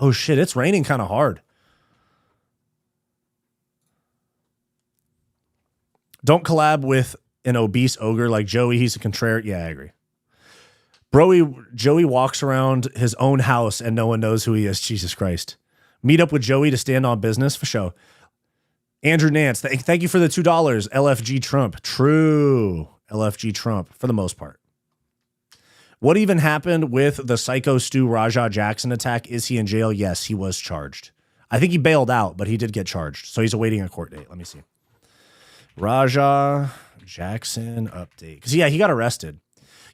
Oh shit, it's raining kind of hard. Don't collab with an obese ogre like Joey. He's a contrarian. Yeah, I agree. Joey walks around his own house and no one knows who he is. Jesus Christ. Meet up with Joey to stand on business for show. Andrew Nance, thank you for the $2. LFG Trump. True. LFG Trump for the most part. What even happened with the Psycho Stu Rajah Jackson attack? Is he in jail? Yes, he was charged. I think he bailed out, but he did get charged. So he's awaiting a court date. Let me see. Rajah Jackson update. Because, yeah, he got arrested.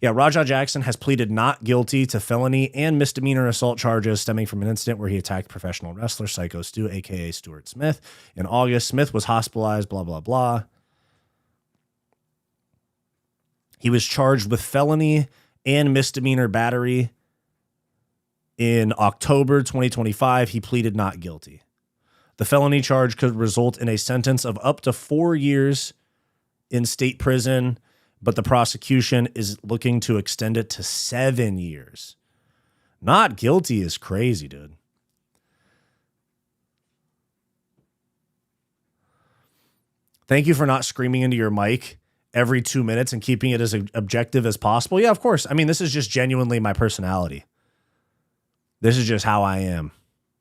Yeah, Rajah Jackson has pleaded not guilty to felony and misdemeanor assault charges stemming from an incident where he attacked professional wrestler Psycho Stu, a.k.a. Stuart Smith. In August, Smith was hospitalized, blah, blah, blah. He was charged with felony and misdemeanor battery. In October 2025, he pleaded not guilty. The felony charge could result in a sentence of up to 4 years in state prison, but the prosecution is looking to extend it to 7 years. Not guilty is crazy, dude. Thank you for not screaming into your mic every 2 minutes and keeping it as objective as possible. Yeah, of course. I mean, this is just genuinely my personality. This is just how I am.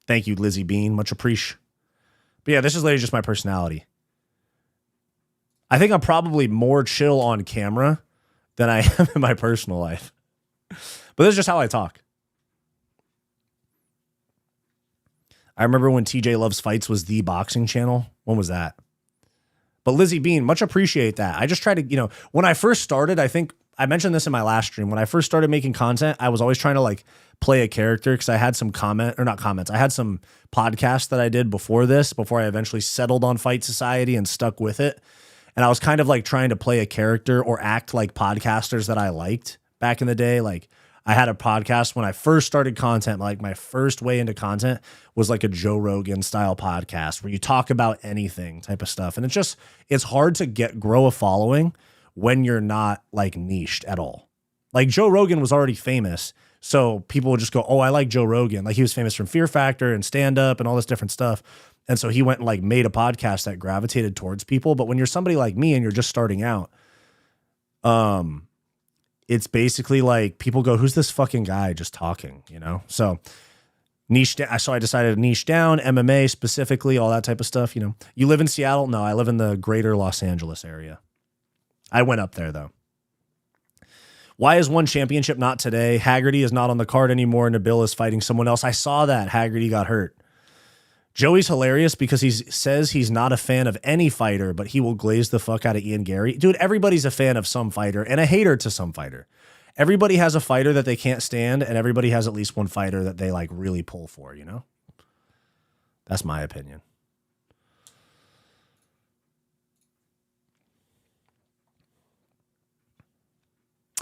Thank you, Lizzie Bean. Much appreciated. But yeah, this is literally just my personality. I think I'm probably more chill on camera than I am in my personal life. But this is just how I talk. I remember when TJ Loves Fights was the boxing channel. When was that? But Lizzie Bean, much appreciate that. I just try to, when I first started, I think I mentioned this in my last stream. When I first started making content, I was always trying to play a character because I had some I had some podcasts that I did before I eventually settled on Fight Society and stuck with it. And I was kind of trying to play a character or act like podcasters that I liked back in the day. I had a podcast when I first started content, my first way into content was a Joe Rogan style podcast where you talk about anything type of stuff. And it's hard to grow a following when you're not niched at all. Joe Rogan was already famous. So people would just go, oh, I like Joe Rogan. He was famous from Fear Factor and stand up and all this different stuff. And so he went and made a podcast that gravitated towards people. But when you're somebody like me and you're just starting out, it's basically people go, who's this fucking guy just talking, So I decided to niche down, MMA specifically, all that type of stuff, You live in Seattle? No, I live in the greater Los Angeles area. I went up there, though. Why is one championship not today? Haggerty is not on the card anymore. Nabil is fighting someone else. I saw that. Haggerty got hurt. Joey's hilarious because he says he's not a fan of any fighter, but he will glaze the fuck out of Ian Gary. Dude, everybody's a fan of some fighter and a hater to some fighter. Everybody has a fighter that they can't stand, and everybody has at least one fighter that they really pull for, That's my opinion.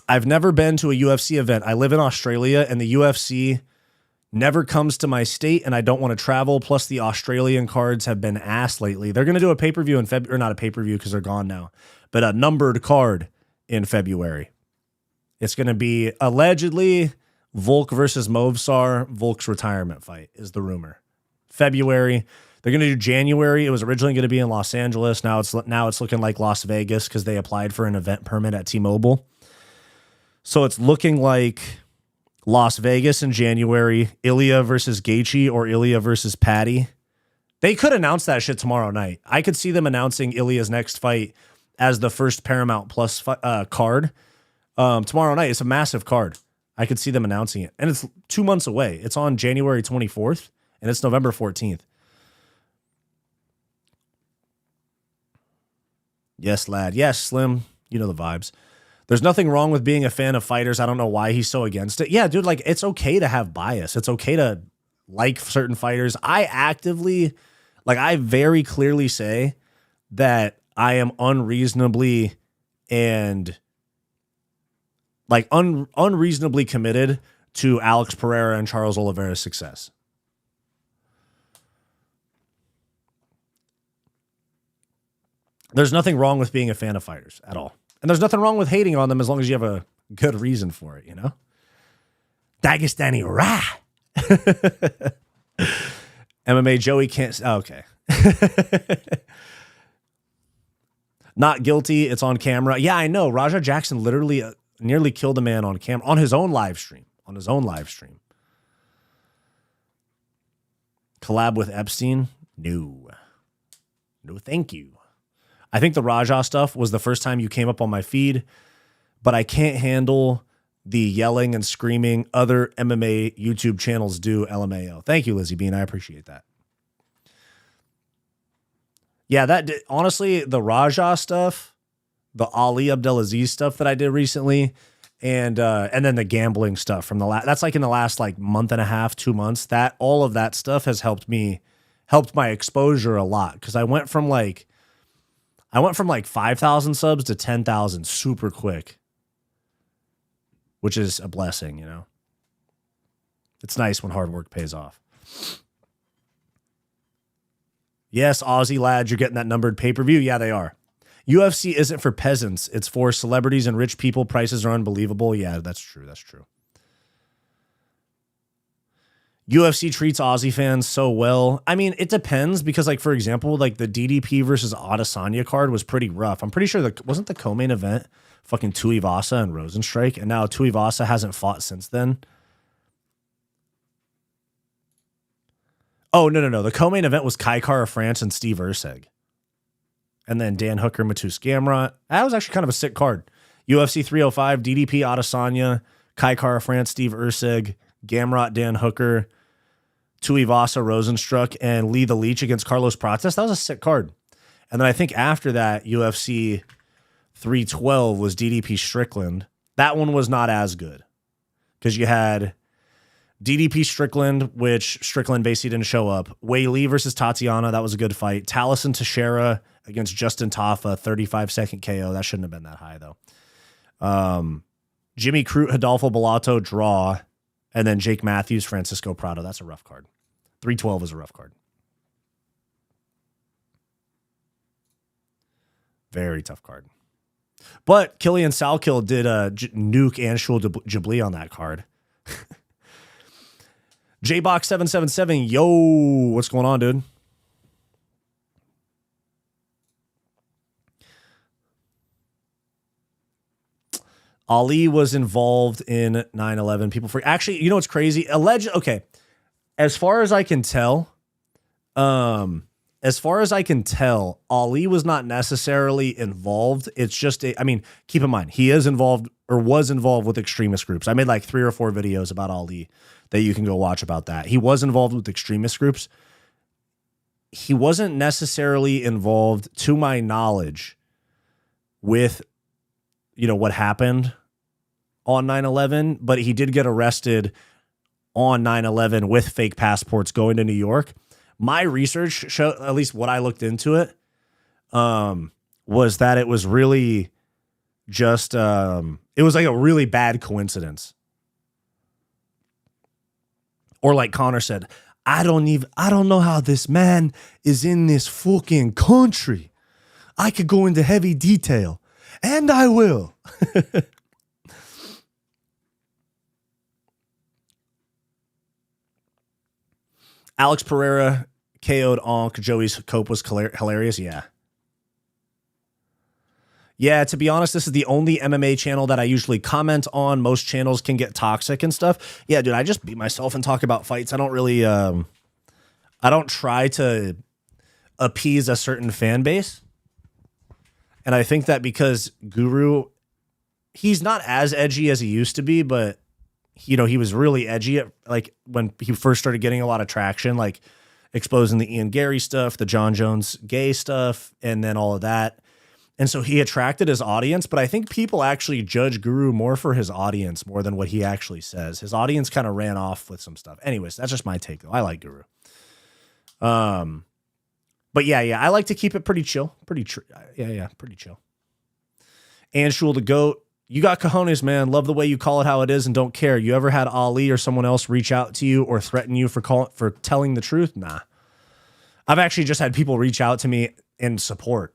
I've never been to a UFC event. I live in Australia, and the UFC never comes to my state, and I don't want to travel. Plus, the Australian cards have been ass lately. They're going to do a pay-per-view in February, or not a pay-per-view because they're gone now, but a numbered card in February. It's going to be allegedly Volk versus Movsar. Volk's retirement fight is the rumor. February. They're going to do January. It was originally going to be in Los Angeles. Now it's looking like Las Vegas because they applied for an event permit at T-Mobile. So it's looking like Las Vegas in January, Ilya versus Gaethje or Ilya versus Patty. They could announce that shit tomorrow night. I could see them announcing Ilya's next fight as the first Paramount Plus card. Tomorrow night, it's a massive card. I could see them announcing it. And it's 2 months away. It's on January 24th, and it's November 14th. Yes, lad. Yes, Slim. You know the vibes. There's nothing wrong with being a fan of fighters. I don't know why he's so against it. Yeah, dude, it's okay to have bias. It's okay to like certain fighters. I very clearly say that I am unreasonably and unreasonably committed to Alex Pereira and Charles Oliveira's success. There's nothing wrong with being a fan of fighters at all. And there's nothing wrong with hating on them as long as you have a good reason for it, Dagestani Ra. MMA Joey can't. Oh, okay. Not guilty. It's on camera. Yeah, I know. Rajah Jackson literally nearly killed a man on camera on his own live stream. Collab with Epstein? No, thank you. I think the Raja stuff was the first time you came up on my feed, but I can't handle the yelling and screaming other MMA YouTube channels do, LMAO. Thank you, Lizzie Bean. I appreciate that. Yeah, honestly, the Raja stuff, the Ali Abdelaziz stuff that I did recently, and then the gambling stuff from that's like in the last like month and a half, 2 months, that all of that stuff has helped my exposure a lot. Because I went from like 5,000 subs to 10,000 super quick, which is a blessing, you know. It's nice when hard work pays off. Yes, Aussie lads, you're getting that numbered pay-per-view. Yeah, they are. UFC isn't for peasants. It's for celebrities and rich people. Prices are unbelievable. Yeah, that's true. That's true. UFC treats Aussie fans so well. I mean, it depends because, like, for example, like the DDP versus Adesanya card was pretty rough. I'm pretty sure wasn't the co-main event fucking Tuivasa and Rosenstrike, and now Tuivasa hasn't fought since then. Oh, no. The co-main event was Kai Kara France and Steve Erceg. And then Dan Hooker, Matus Gamrot. That was actually kind of a sick card. UFC 305, DDP, Adesanya, Kai Kara France, Steve Erceg, Gamrot, Dan Hooker, Tuivasa, Rosenstruck, and Lee the Leech against Carlos Prates. That was a sick card. And then I think after that, UFC 312 was DDP Strickland. That one was not as good because you had DDP Strickland, which Strickland basically didn't show up. Wei Lee versus Tatiana. That was a good fight. Taliesin Teixeira against Justin Tafa, 35-second KO. That shouldn't have been that high, though. Jimmy Crute, Hidalgo Bellato, draw. And then Jake Matthews, Francisco Prado. That's a rough card. 312 is a rough card. Very tough card. But Killian Salkill did nuke Anshul Jabli on that card. JBox777, yo, what's going on, dude? Ali was involved in 9/11. People actually, you know what's crazy? Okay, as far as I can tell, Ali was not necessarily involved. It's just, I mean, keep in mind, he is involved or was involved with extremist groups. I made like 3 or 4 videos about Ali that you can go watch about that. He was involved with extremist groups. He wasn't necessarily involved, to my knowledge, with, you know, what happened on 9/11, but he did get arrested on 9/11 with fake passports going to New York. My research showed, at least what I looked into it, was that it was really just, it was like a really bad coincidence. Or like Connor said, I don't know how this man is in this fucking country. I could go into heavy detail, and I will. Alex Pereira KO'd Onk. Joey's cope was hilarious. Yeah. Yeah, to be honest, this is the only MMA channel that I usually comment on. Most channels can get toxic and stuff. Yeah, dude, I just beat myself and talk about fights. I don't really, I don't try to appease a certain fan base. And I think that because Guru, he's not as edgy as he used to be, but, you know, he was really edgy like when he first started getting a lot of traction, like exposing the Ian Gary stuff, the John Jones gay stuff, and then all of that. And so he attracted his audience, but I think people actually judge Guru more for his audience more than what he actually says. His audience kind of ran off with some stuff. Anyways, that's just my take, though. I like Guru. But yeah, I like to keep it pretty chill. Pretty chill. Anshul the GOAT. You got cojones, man. Love the way you call it how it is and don't care. You ever had Ali or someone else reach out to you or threaten you for telling the truth? Nah. I've actually just had people reach out to me in support.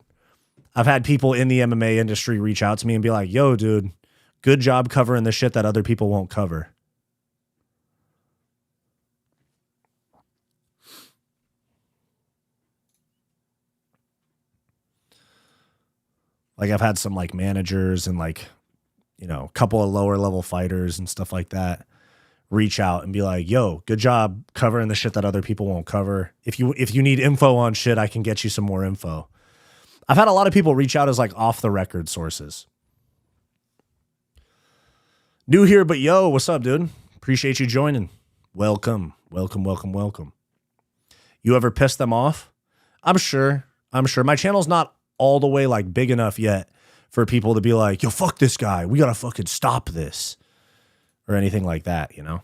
I've had people in the MMA industry reach out to me and be like, yo, dude, good job covering the shit that other people won't cover. Like I've had some like managers and like, you know, a couple of lower level fighters and stuff like that reach out and be like, yo, good job covering the shit that other people won't cover. If you need info on shit, I can get you some more info. I've had a lot of people reach out as like off the record sources. New here, but yo, what's up, dude? Appreciate you joining. Welcome. You ever piss them off? I'm sure. My channel's not all the way like big enough yet for people to be like, yo, fuck this guy. We gotta fucking stop this. Or anything like that, you know?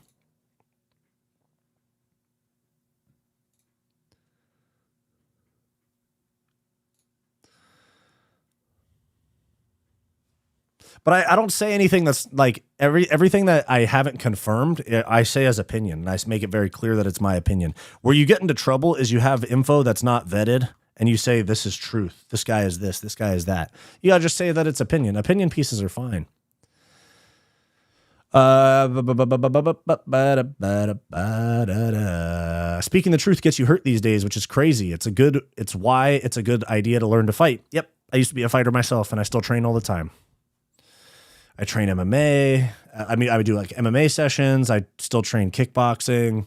But I don't say anything that's like everything that I haven't confirmed, I say as opinion. And I make it very clear that it's my opinion. Where you get into trouble is you have info that's not vetted and you say, this is truth. This guy is this guy is that. You gotta just say that it's opinion. Opinion pieces are fine. Speaking the truth gets you hurt these days, which is crazy. It's why it's a good idea to learn to fight. Yep. I used to be a fighter myself and I still train all the time. I train MMA. I would do like MMA sessions. I still train kickboxing.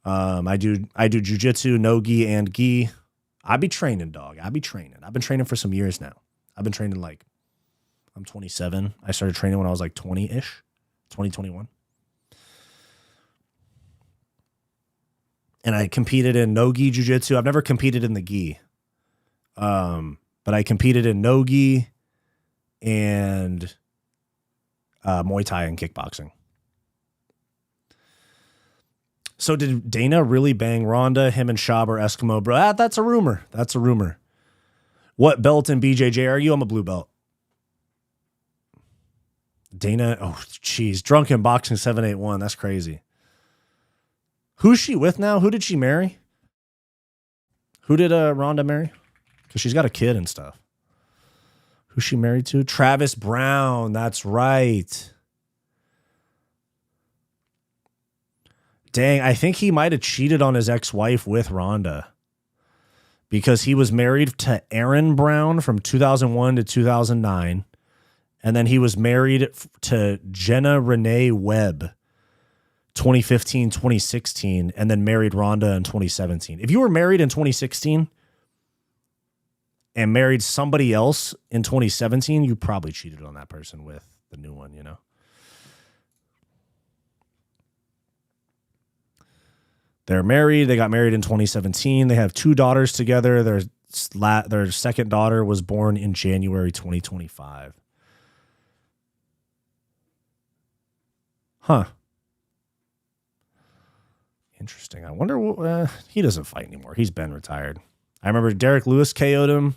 I do jujitsu, no gi and gi. I be training, dog. I've been training for some years now. I've been training like, I'm 27. I started training when I was like 20-ish, 2021. And I competed in no gi jujitsu. I've never competed in the gi. But I competed in no gi and Muay Thai and kickboxing. So did Dana really bang Ronda? Him and Shab are Eskimo, bro. That's a rumor. What belt in BJJ are you? I'm a blue belt. Dana, oh, geez. Drunken Boxing 781. That's crazy. Who's she with now? Who did she marry? Who did Ronda marry? Because she's got a kid and stuff. Who's she married to? Travis Brown. That's right. Dang, I think he might have cheated on his ex-wife with Ronda. Because he was married to Aaron Brown from 2001 to 2009. And then he was married to Jenna Renee Webb 2015, 2016. And then married Ronda in 2017. If you were married in 2016... and married somebody else in 2017, you probably cheated on that person with the new one, you know? They're married. They got married in 2017. They have 2 daughters together. Their second daughter was born in January 2025. Huh. Interesting. I wonder, he doesn't fight anymore. He's been retired. I remember Derek Lewis KO'd him.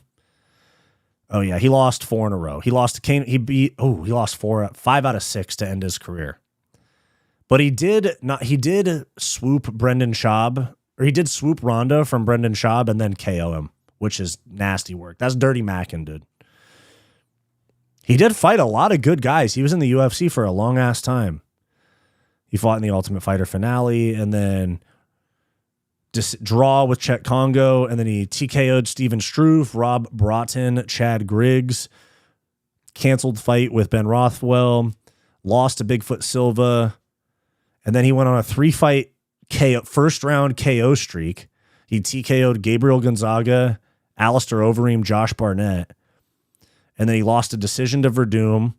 Oh yeah, he lost 4 in a row. He lost to Kane. He lost 5 out of 6 to end his career. But he did swoop Brendan Schaub, or he did swoop Ronda from Brendan Schaub and then KO him, which is nasty work. That's dirty macking, dude. He did fight a lot of good guys. He was in the UFC for a long ass time. He fought in the Ultimate Fighter finale and then draw with Chet Congo, and then he TKO'd Steven Struve, Rob Broughton, Chad Griggs, canceled fight with Ben Rothwell, lost to Bigfoot Silva, and then he went on a 3-fight first round KO streak. He TKO'd Gabriel Gonzaga, Alistair Overeem, Josh Barnett, and then he lost a decision to Verdum,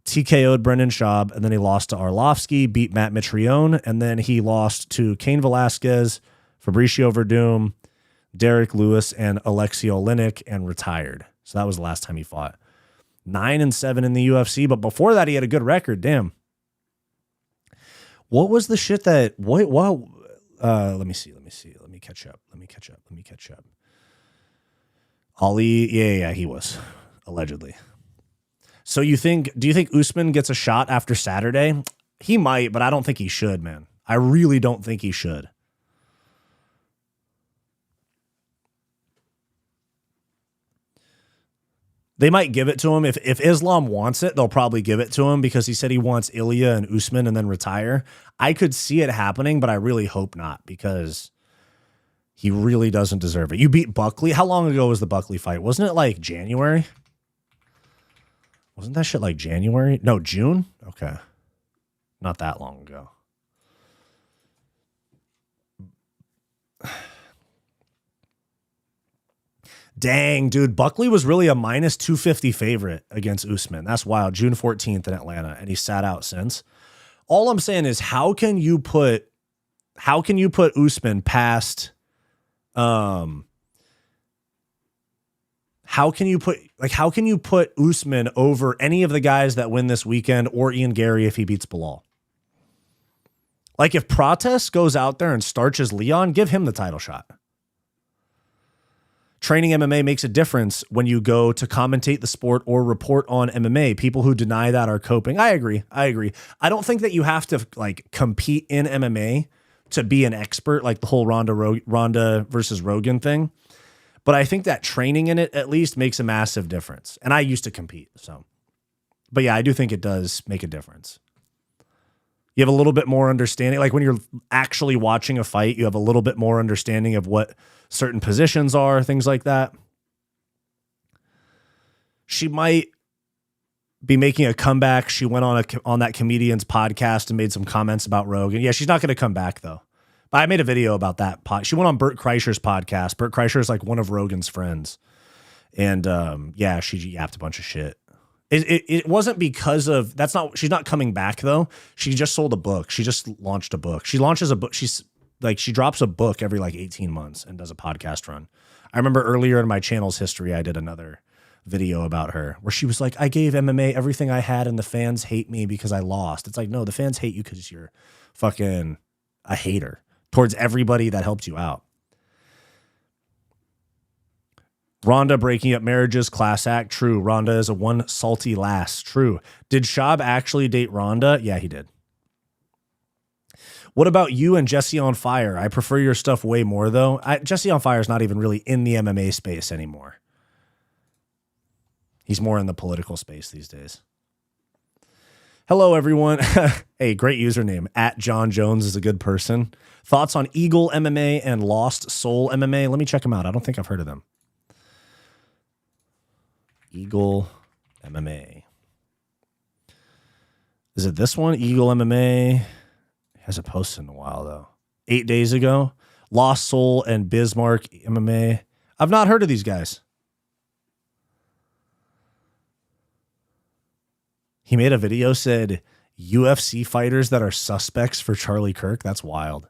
TKO'd Brendan Schaub, and then he lost to Arlovsky, beat Matt Mitrione, and then he lost to Cain Velasquez, Fabricio Verdum, Derek Lewis, and Alexei Oleinik, and retired. So that was the last time he fought. 9-7 in the UFC, but before that he had a good record. Damn. What was the shit that? Let me see. Let me catch up. Ali, yeah, he was allegedly. So do you think Usman gets a shot after Saturday? He might, but I don't think he should, man. I really don't think he should. They might give it to him. If Islam wants it, they'll probably give it to him because he said he wants Ilya and Usman and then retire. I could see it happening, but I really hope not because he really doesn't deserve it. You beat Buckley. How long ago was the Buckley fight? Wasn't it like January? Wasn't that shit like January? No, June? Okay. Not that long ago. Dang, dude. Buckley was really a minus 250 favorite against Usman. That's wild. June 14th in Atlanta, and he sat out since. All I'm saying is how can you put Usman past how can you put Usman over any of the guys that win this weekend or Ian Gary if he beats Bilal? Like if Prates goes out there and starches Leon, give him the title shot. Training MMA makes a difference when you go to commentate the sport or report on MMA. People who deny that are coping. I agree. I don't think that you have to like compete in MMA to be an expert, like the whole Ronda versus Rogan thing. But I think that training in it at least makes a massive difference. And I used to compete, so. But yeah, I do think it does make a difference. You have a little bit more understanding. Like when you're actually watching a fight, you have a little bit more understanding of what certain positions are, things like that. She might be making a comeback. She went on that comedian's podcast and made some comments about Rogan. Yeah, she's not going to come back though. But I made a video about that. She went on Bert Kreischer's podcast. Bert Kreischer is like one of Rogan's friends. And yeah, she yapped a bunch of shit. It wasn't because of, she's not coming back though. She just sold a book. She just launched a book. She launches a book. She drops a book every like 18 months and does a podcast run. I remember earlier in my channel's history, I did another video about her where she was like, I gave MMA everything I had and the fans hate me because I lost. It's like, no, the fans hate you because you're fucking a hater towards everybody that helped you out. Ronda breaking up marriages, class act. True. Ronda is a one salty lass. True. Did Shab actually date Ronda? Yeah, he did. What about you and Jesse on Fire? I prefer your stuff way more, though. Jesse on Fire is not even really in the MMA space anymore. He's more in the political space these days. Hello, everyone. Hey, great username. @John Jones is a good person. Thoughts on Eagle MMA and Lost Soul MMA? Let me check them out. I don't think I've heard of them. Eagle MMA. Is it this one? Eagle MMA. Hasn't posted in a while, though. 8 days ago. Lost Soul and Bismarck MMA. I've not heard of these guys. He made a video, said UFC fighters that are suspects for Charlie Kirk. That's wild.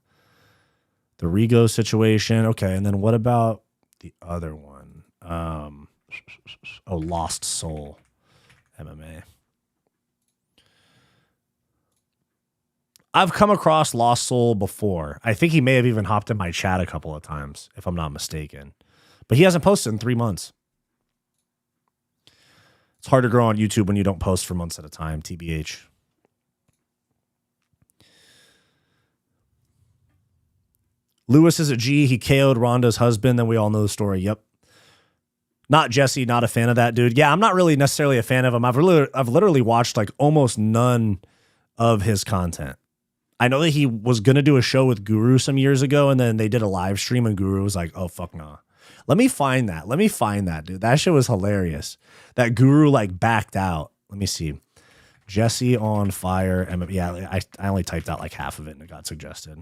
The Rigo situation. Okay, and then what about the other one? Lost Soul MMA. I've come across Lost Soul before. I think he may have even hopped in my chat a couple of times, if I'm not mistaken. But he hasn't posted in 3 months. It's hard to grow on YouTube when you don't post for months at a time, TBH. Lewis is a G. He KO'd Ronda's husband. Then we all know the story. Yep. Not Jesse. Not a fan of that dude. Yeah, I'm not really necessarily a fan of him. I've literally watched like almost none of his content. I know that he was going to do a show with Guru some years ago, and then they did a live stream, and Guru was like, oh, fuck nah. Let me find that, dude. That shit was hilarious. That Guru, like, backed out. Let me see. Jesse on Fire. Yeah, I only typed out, like, half of it, and it got suggested.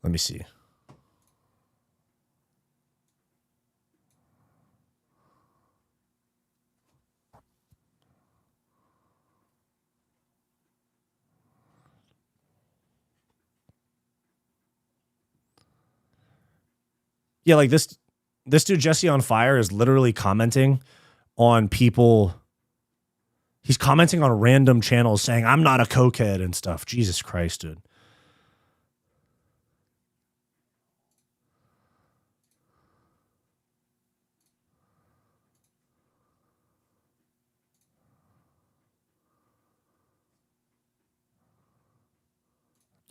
Let me see. Yeah, like this dude Jesse on Fire is literally commenting on people. He's commenting on random channels saying, I'm not a cokehead and stuff. Jesus Christ, dude.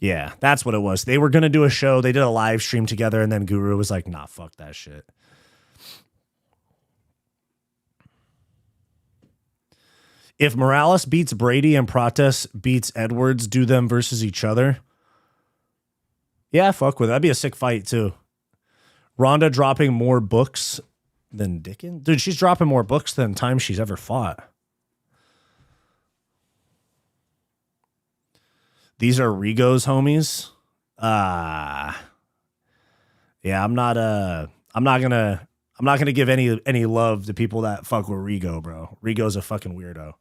Yeah, that's what it was. They were going to do a show. They did a live stream together, and then Guru was like, nah, fuck that shit. If Morales beats Brady and Prates beats Edwards, do them versus each other. Yeah, fuck with it. That'd be a sick fight, too. Ronda dropping more books than Dickens? Dude, she's dropping more books than time she's ever fought. These are Rigo's homies. Yeah, I'm not gonna give any love to people that fuck with Rigo, bro. Rigo's a fucking weirdo.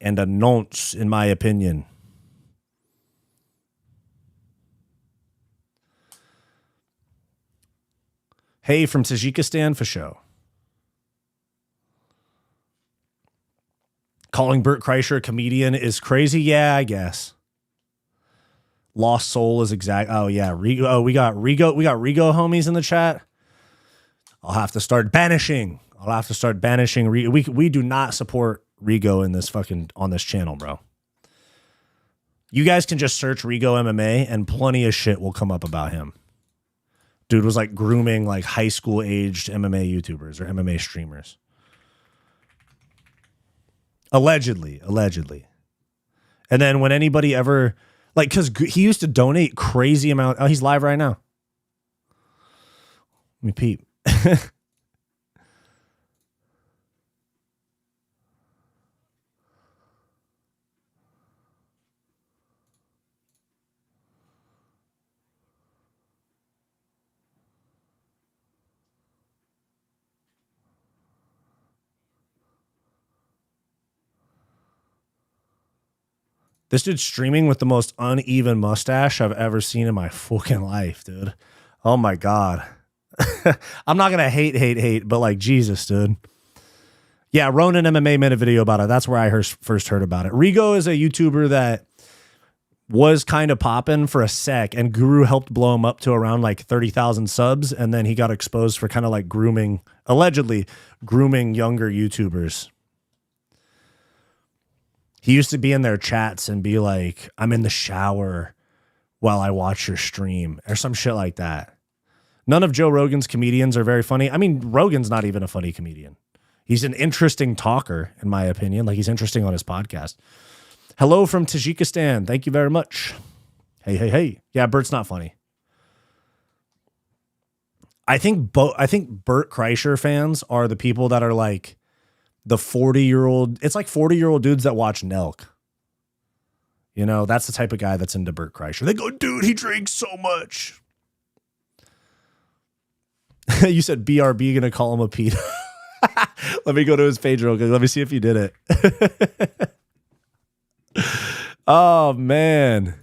And a nonce, in my opinion. Hey, from Tajikistan for show. Calling Bert Kreischer a comedian is crazy. Yeah, I guess. Lost Soul is exact. Oh yeah, Rigo. Oh, we got Rigo. We got Rigo homies in the chat. I'll have to start banishing. Rigo. We do not support Rigo in this fucking on this channel, bro. You guys can just search Rigo MMA and plenty of shit will come up about him. Dude was like grooming like high school aged MMA YouTubers or MMA streamers. Allegedly. And then when anybody ever like, cause he used to donate crazy amount. Oh, he's live right now. Let me peep. This dude's streaming with the most uneven mustache I've ever seen in my fucking life, dude. Oh my God. I'm not going to hate, but like, Jesus, dude. Yeah, Ronin MMA made a video about it. That's where I first heard about it. Rigo is a YouTuber that was kind of popping for a sec, and Guru helped blow him up to around like 30,000 subs, and then he got exposed for kind of like allegedly grooming younger YouTubers. He used to be in their chats and be like, I'm in the shower while I watch your stream or some shit like that. None of Joe Rogan's comedians are very funny. I mean, Rogan's not even a funny comedian. He's an interesting talker, in my opinion. Like, he's interesting on his podcast. Hello from Tajikistan. Thank you very much. Hey. Yeah, Bert's not funny. I think Bert Kreischer fans are the people that are like, the 40-year-old, it's like 40-year-old dudes that watch Nelk. You know, that's the type of guy that's into Bert Kreischer. They go, dude, he drinks so much. You said BRB gonna call him a Pete. Let me go to his page real quick. Let me see if he did it. Oh, man.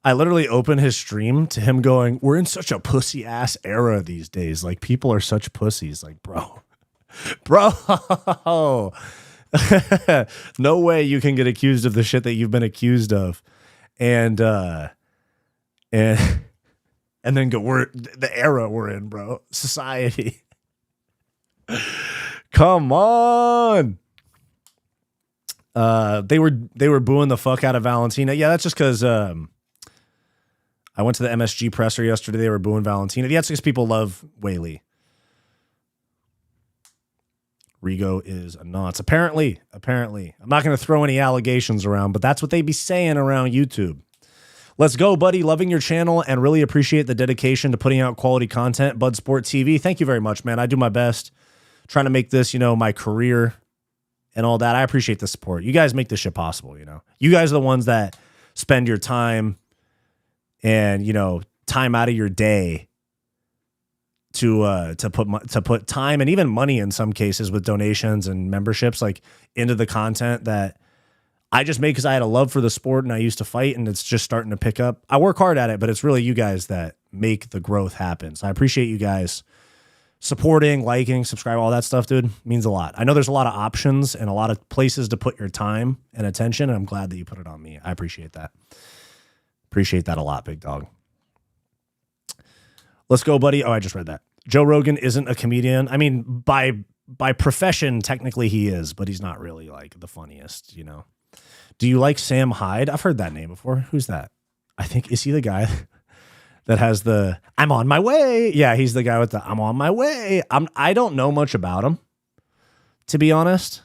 I literally opened his stream to him going, we're in such a pussy ass era these days. Like, people are such pussies. Like, bro, no way you can get accused of the shit that you've been accused of. And then go, we're the era we're in, bro. Society. Come on. They were booing the fuck out of Valentina. Yeah, that's just because I went to the MSG presser yesterday. They were booing Valentina. Yeah, it's because people love Whaley. Rigo is a nonce. Apparently. I'm not going to throw any allegations around, but that's what they be saying around YouTube. Let's go, buddy. Loving your channel and really appreciate the dedication to putting out quality content. Bud Sport TV. Thank you very much, man. I do my best trying to make this, my career and all that. I appreciate the support. You guys make this shit possible, You guys are the ones that spend your time and, time out of your day to put time and even money in some cases with donations and memberships like into the content that I just made because I had a love for the sport and I used to fight and it's just starting to pick up. I work hard at it, but it's really you guys that make the growth happen. So I appreciate you guys supporting, liking, subscribe, all that stuff, dude. It means a lot. I know there's a lot of options and a lot of places to put your time and attention, and I'm glad that you put it on me. I appreciate that. Appreciate that a lot, big dog. Let's go, buddy. Oh, I just read that. Joe Rogan isn't a comedian. I mean, by profession, technically he is, but he's not really like the funniest, Do you like Sam Hyde? I've heard that name before. Who's that? I think, is he the guy that has the, I'm on my way? Yeah, he's the guy with the, I'm on my way. I don't know much about him, to be honest.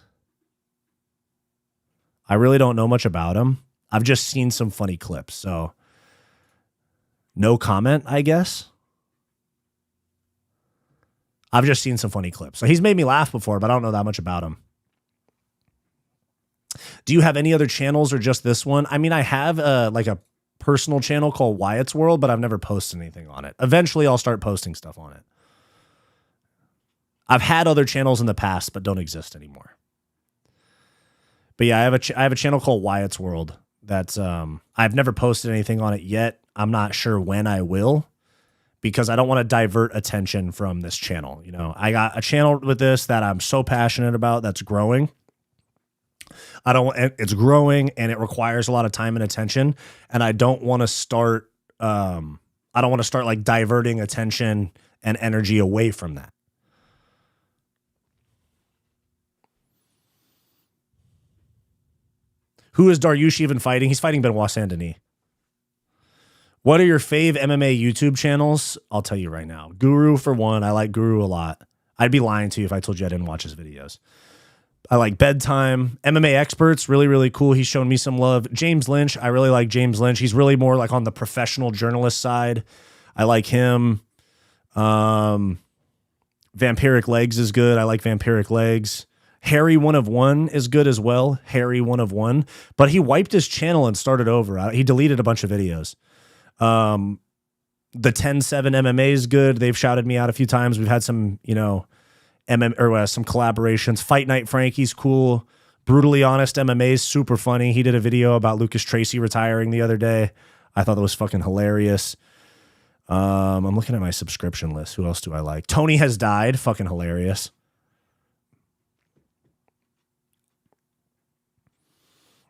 I really don't know much about him. I've just seen some funny clips, so no comment, I guess. I've just seen some funny clips. So he's made me laugh before, but I don't know that much about him. Do you have any other channels or just this one? I mean, I have like a personal channel called Wyatt's World, but I've never posted anything on it. Eventually, I'll start posting stuff on it. I've had other channels in the past, but don't exist anymore. But yeah, I have a channel called Wyatt's World. That's I've never posted anything on it yet. I'm not sure when I will, because I don't want to divert attention from this channel. You know, I got a channel with this that I'm so passionate about that's growing. It's growing and it requires a lot of time and attention. And I don't want to start, like diverting attention and energy away from that. Who is Dariush even fighting? He's fighting Benoit Saint-Denis. What are your fave MMA YouTube channels? I'll tell you right now. Guru for one. I like Guru a lot. I'd be lying to you if I told you I didn't watch his videos. I like Bedtime. MMA Experts, really, really cool. He's shown me some love. James Lynch, I really like James Lynch. He's really more like on the professional journalist side. I like him. Vampiric Legs is good. I like Vampiric Legs. Harry 1 of 1 is good as well. Harry 1 of 1. But he wiped his channel and started over. He deleted a bunch of videos. The 10-7 MMA is good. They've shouted me out a few times. We've had some, you know, some collaborations. Fight Night Frankie's cool. Brutally Honest MMA is super funny. He did a video about Lucas Tracy retiring the other day. I thought that was fucking hilarious. I'm looking at my subscription list. Who else do I like? Tony Has Died. Fucking hilarious.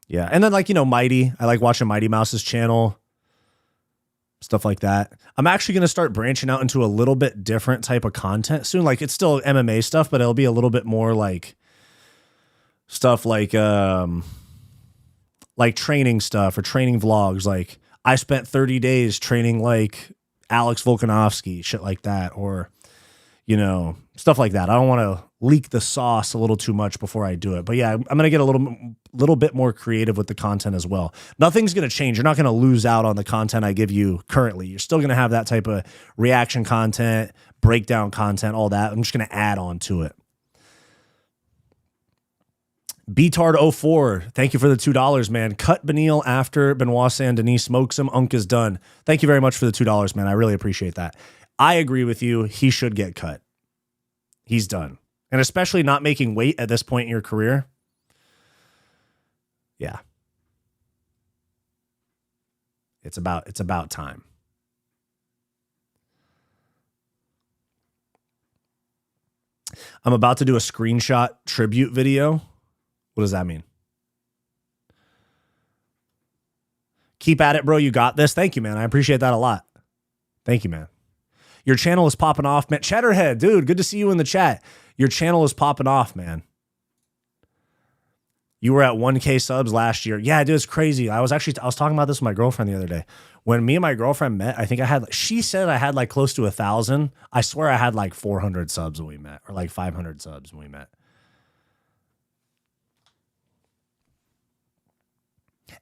Yeah. And then, like, you know, Mighty. I like watching Mighty Mouse's channel. Stuff like that. I'm actually going to start branching out into a little bit different type of content soon. Like, it's still MMA stuff, but it'll be a little bit more like stuff like training stuff or training vlogs. Like, I spent 30 days training like Alex Volkanovski, shit like that. Or, you know, stuff like that. I don't want to leak the sauce a little too much before I do it. But yeah, I'm going to get a little bit more creative with the content as well. Nothing's going to change. You're not going to lose out on the content I give you currently. You're still going to have that type of reaction content, breakdown content, all that. I'm just going to add on to it. Beatard04, thank you for the $2, man. Cut Benil after Benoit Saint-Denis smokes him. Unk is done. Thank you very much for the $2, man. I really appreciate that. I agree with you. He should get cut. He's done. And especially not making weight at this point in your career. Yeah. It's about time. I'm about to do a screenshot tribute video. What does that mean? Keep at it, bro. You got this. Thank you, man. I appreciate that a lot. Thank you, man. Your channel is popping off, man. Cheddarhead, dude, good to see you in the chat. Your channel is popping off, man. You were at 1K subs last year. Yeah, dude, it's crazy. I was talking about this with my girlfriend the other day. When me and my girlfriend met, I think she said I had like close to 1,000. I swear I had like 400 subs when we met, or like 500 subs when we met.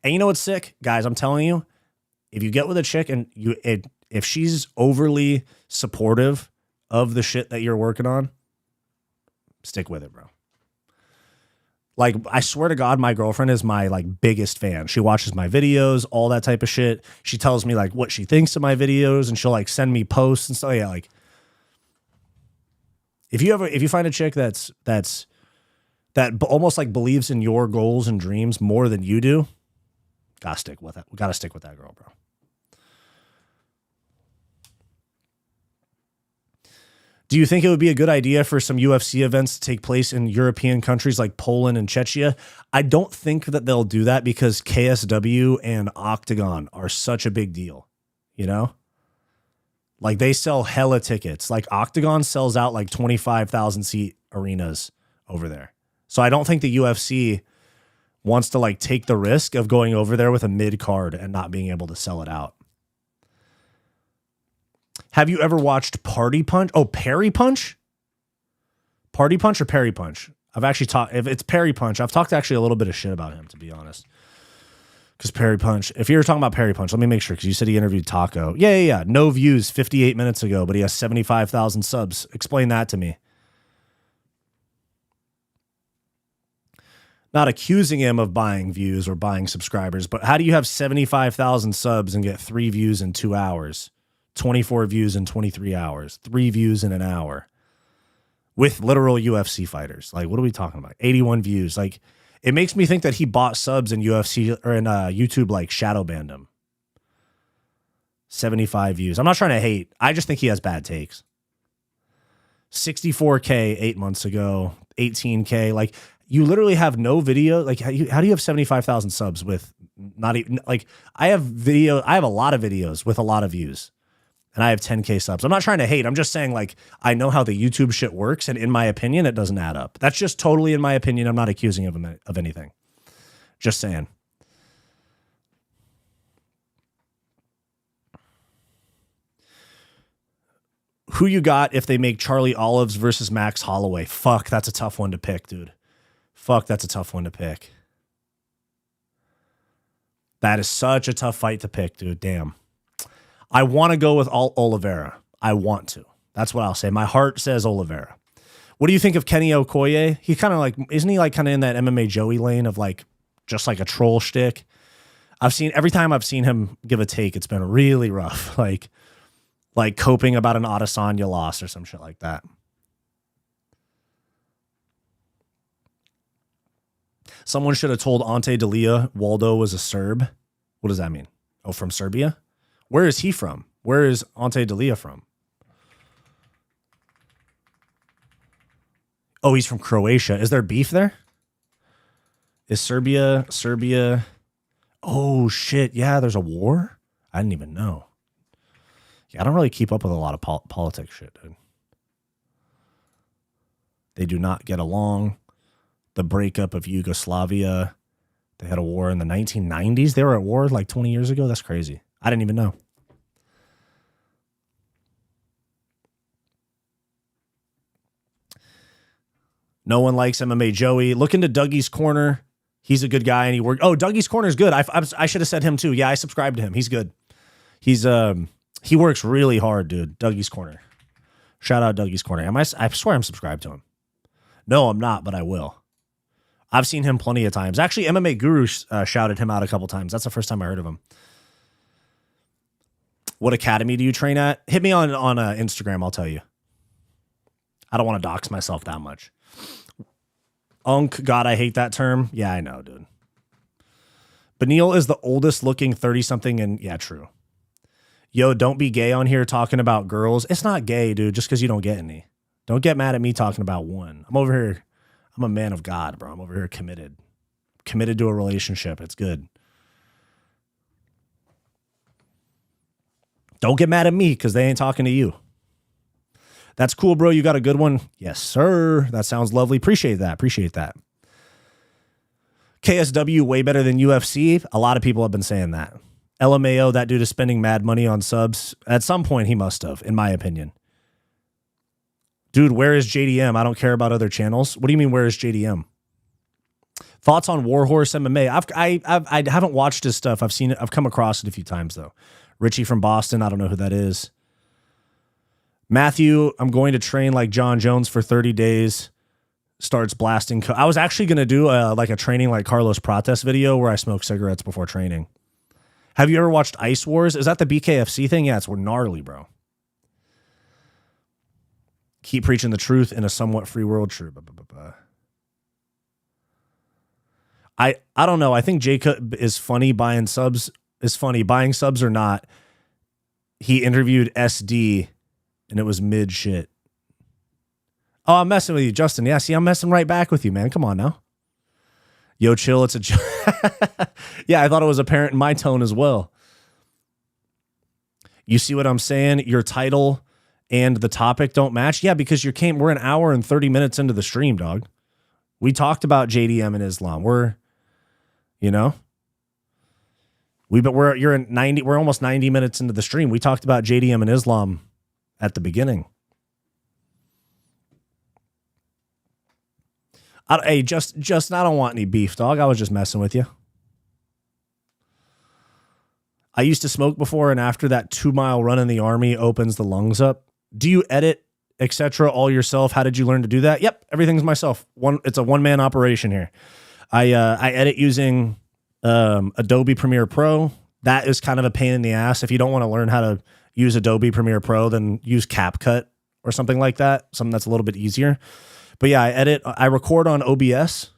And you know what's sick? Guys, I'm telling you, if you get with a chick and if she's overly supportive of the shit that you're working on, stick with it, bro. Like, I swear to God, my girlfriend is my like biggest fan. She watches my videos, all that type of shit. She tells me like what she thinks of my videos, and she'll like send me posts and stuff. Yeah, like if you find a chick that almost like believes in your goals and dreams more than you do, gotta stick with it. We gotta stick with that girl, bro. Do you think it would be a good idea for some UFC events to take place in European countries like Poland and Czechia? I don't think that they'll do that because KSW and Octagon are such a big deal, you know? Like, they sell hella tickets. Like, Octagon sells out like 25,000 seat arenas over there. So I don't think the UFC wants to like take the risk of going over there with a mid card and not being able to sell it out. Have you ever watched Party Punch? Oh, Perry Punch? Party Punch or Perry Punch? I've actually talked, if it's Perry Punch, I've talked actually a little bit of shit about him, to be honest. Because Perry Punch, if you're talking about Perry Punch, let me make sure, because you said he interviewed Taco. Yeah. No views 58 minutes ago, but he has 75,000 subs. Explain that to me. Not accusing him of buying views or buying subscribers, but how do you have 75,000 subs and get 3 views in 2 hours, 24 views in 23 hours, 3 views in an hour with literal UFC fighters? Like, what are we talking about? 81 views. Like, it makes me think that he bought subs in UFC or in YouTube, like shadow banned him. 75 views. I'm not trying to hate. I just think he has bad takes. 64K 8 months ago, 18K. Like, you literally have no video. Like, how do you have 75,000 subs with not even, like, I have a lot of videos with a lot of views, and I have 10K subs. I'm not trying to hate. I'm just saying, like, I know how the YouTube shit works, and in my opinion, it doesn't add up. That's just totally in my opinion. I'm not accusing him of anything. Just saying. Who you got if they make Charlie Olives versus Max Holloway? Fuck, that's a tough one to pick, dude. Fuck, that's a tough one to pick. That is such a tough fight to pick, dude. Damn. I want to go with Oliveira. I want to. That's what I'll say. My heart says Oliveira. What do you think of Kenny Okoye? He kind of like, isn't he like kind of in that MMA Joey lane of like, just like a troll shtick? Every time I've seen him give a take, it's been really rough. Like coping about an Adesanya loss or some shit like that. Someone should have told Ante Della Waldo was a Serb. What does that mean? Oh, from Serbia? Where is he from? Where is Ante Della from? Oh, he's from Croatia. Is there beef there? Is Serbia? Oh, shit. Yeah, there's a war? I didn't even know. Yeah, I don't really keep up with a lot of politics shit, dude. They do not get along. The breakup of Yugoslavia. They had a war in the 1990s. They were at war like 20 years ago. That's crazy. I didn't even know. No one likes MMA Joey. Look into Dougie's Corner. He's a good guy, and he worked. Oh, Dougie's Corner is good. I should have said him too. Yeah, I subscribed to him. He's good. He works really hard, dude. Dougie's Corner. Shout out Dougie's Corner. I swear I'm subscribed to him. No, I'm not, but I will. I've seen him plenty of times. Actually, MMA Guru shouted him out a couple times. That's the first time I heard of him. What academy do you train at? Hit me on Instagram. I'll tell you. I don't want to dox myself that much. God, I hate that term. Yeah, I know, dude. Benil is the oldest looking 30-something, and yeah, true. Yo, don't be gay on here talking about girls. It's not gay, dude, just because you don't get any. Don't get mad at me talking about one. I'm over here. I'm a man of God, bro. I'm over here committed. Committed to a relationship. It's good. Don't get mad at me because they ain't talking to you. That's cool, bro. You got a good one. Yes, sir. That sounds lovely. Appreciate that. KSW way better than UFC. A lot of people have been saying that. LMAO, that dude is spending mad money on subs. At some point, he must have, in my opinion. Dude, where is JDM? I don't care about other channels. What do you mean, where is JDM? Thoughts on Warhorse MMA? I haven't watched his stuff. I've come across it a few times, though. Richie from Boston. I don't know who that is. Matthew, I'm going to train like John Jones for 30 days. Starts blasting. I was actually going to do a training like Carlos Prates video where I smoke cigarettes before training. Have you ever watched Ice Wars? Is that the BKFC thing? Yeah, it's gnarly, bro. Keep preaching the truth in a somewhat free world. True. I don't know. I think Jacob is funny. Buying subs is funny. Buying subs or not. He interviewed SD and it was mid shit. Oh, I'm messing with you, Justin. Yeah, see, I'm messing right back with you, man. Come on now. Yo, chill. It's a joke. Yeah, I thought it was apparent in my tone as well. You see what I'm saying? Your title and the topic don't match. Yeah, because we're an hour and 30 minutes into the stream, dog. We talked about JDM and Islam. We're almost 90 minutes into the stream. We talked about JDM and Islam at the beginning. Hey, just I don't want any beef, dog. I was just messing with you. I used to smoke before, and after that 2-mile run in the army opens the lungs up. Do you edit, etc., all yourself? How did you learn to do that? Yep, everything's myself. It's a one-man operation here. I edit using Adobe Premiere Pro. That is kind of a pain in the ass. If you don't want to learn how to use Adobe Premiere Pro, then use CapCut or something like that. Something that's a little bit easier. But yeah, I record on OBS.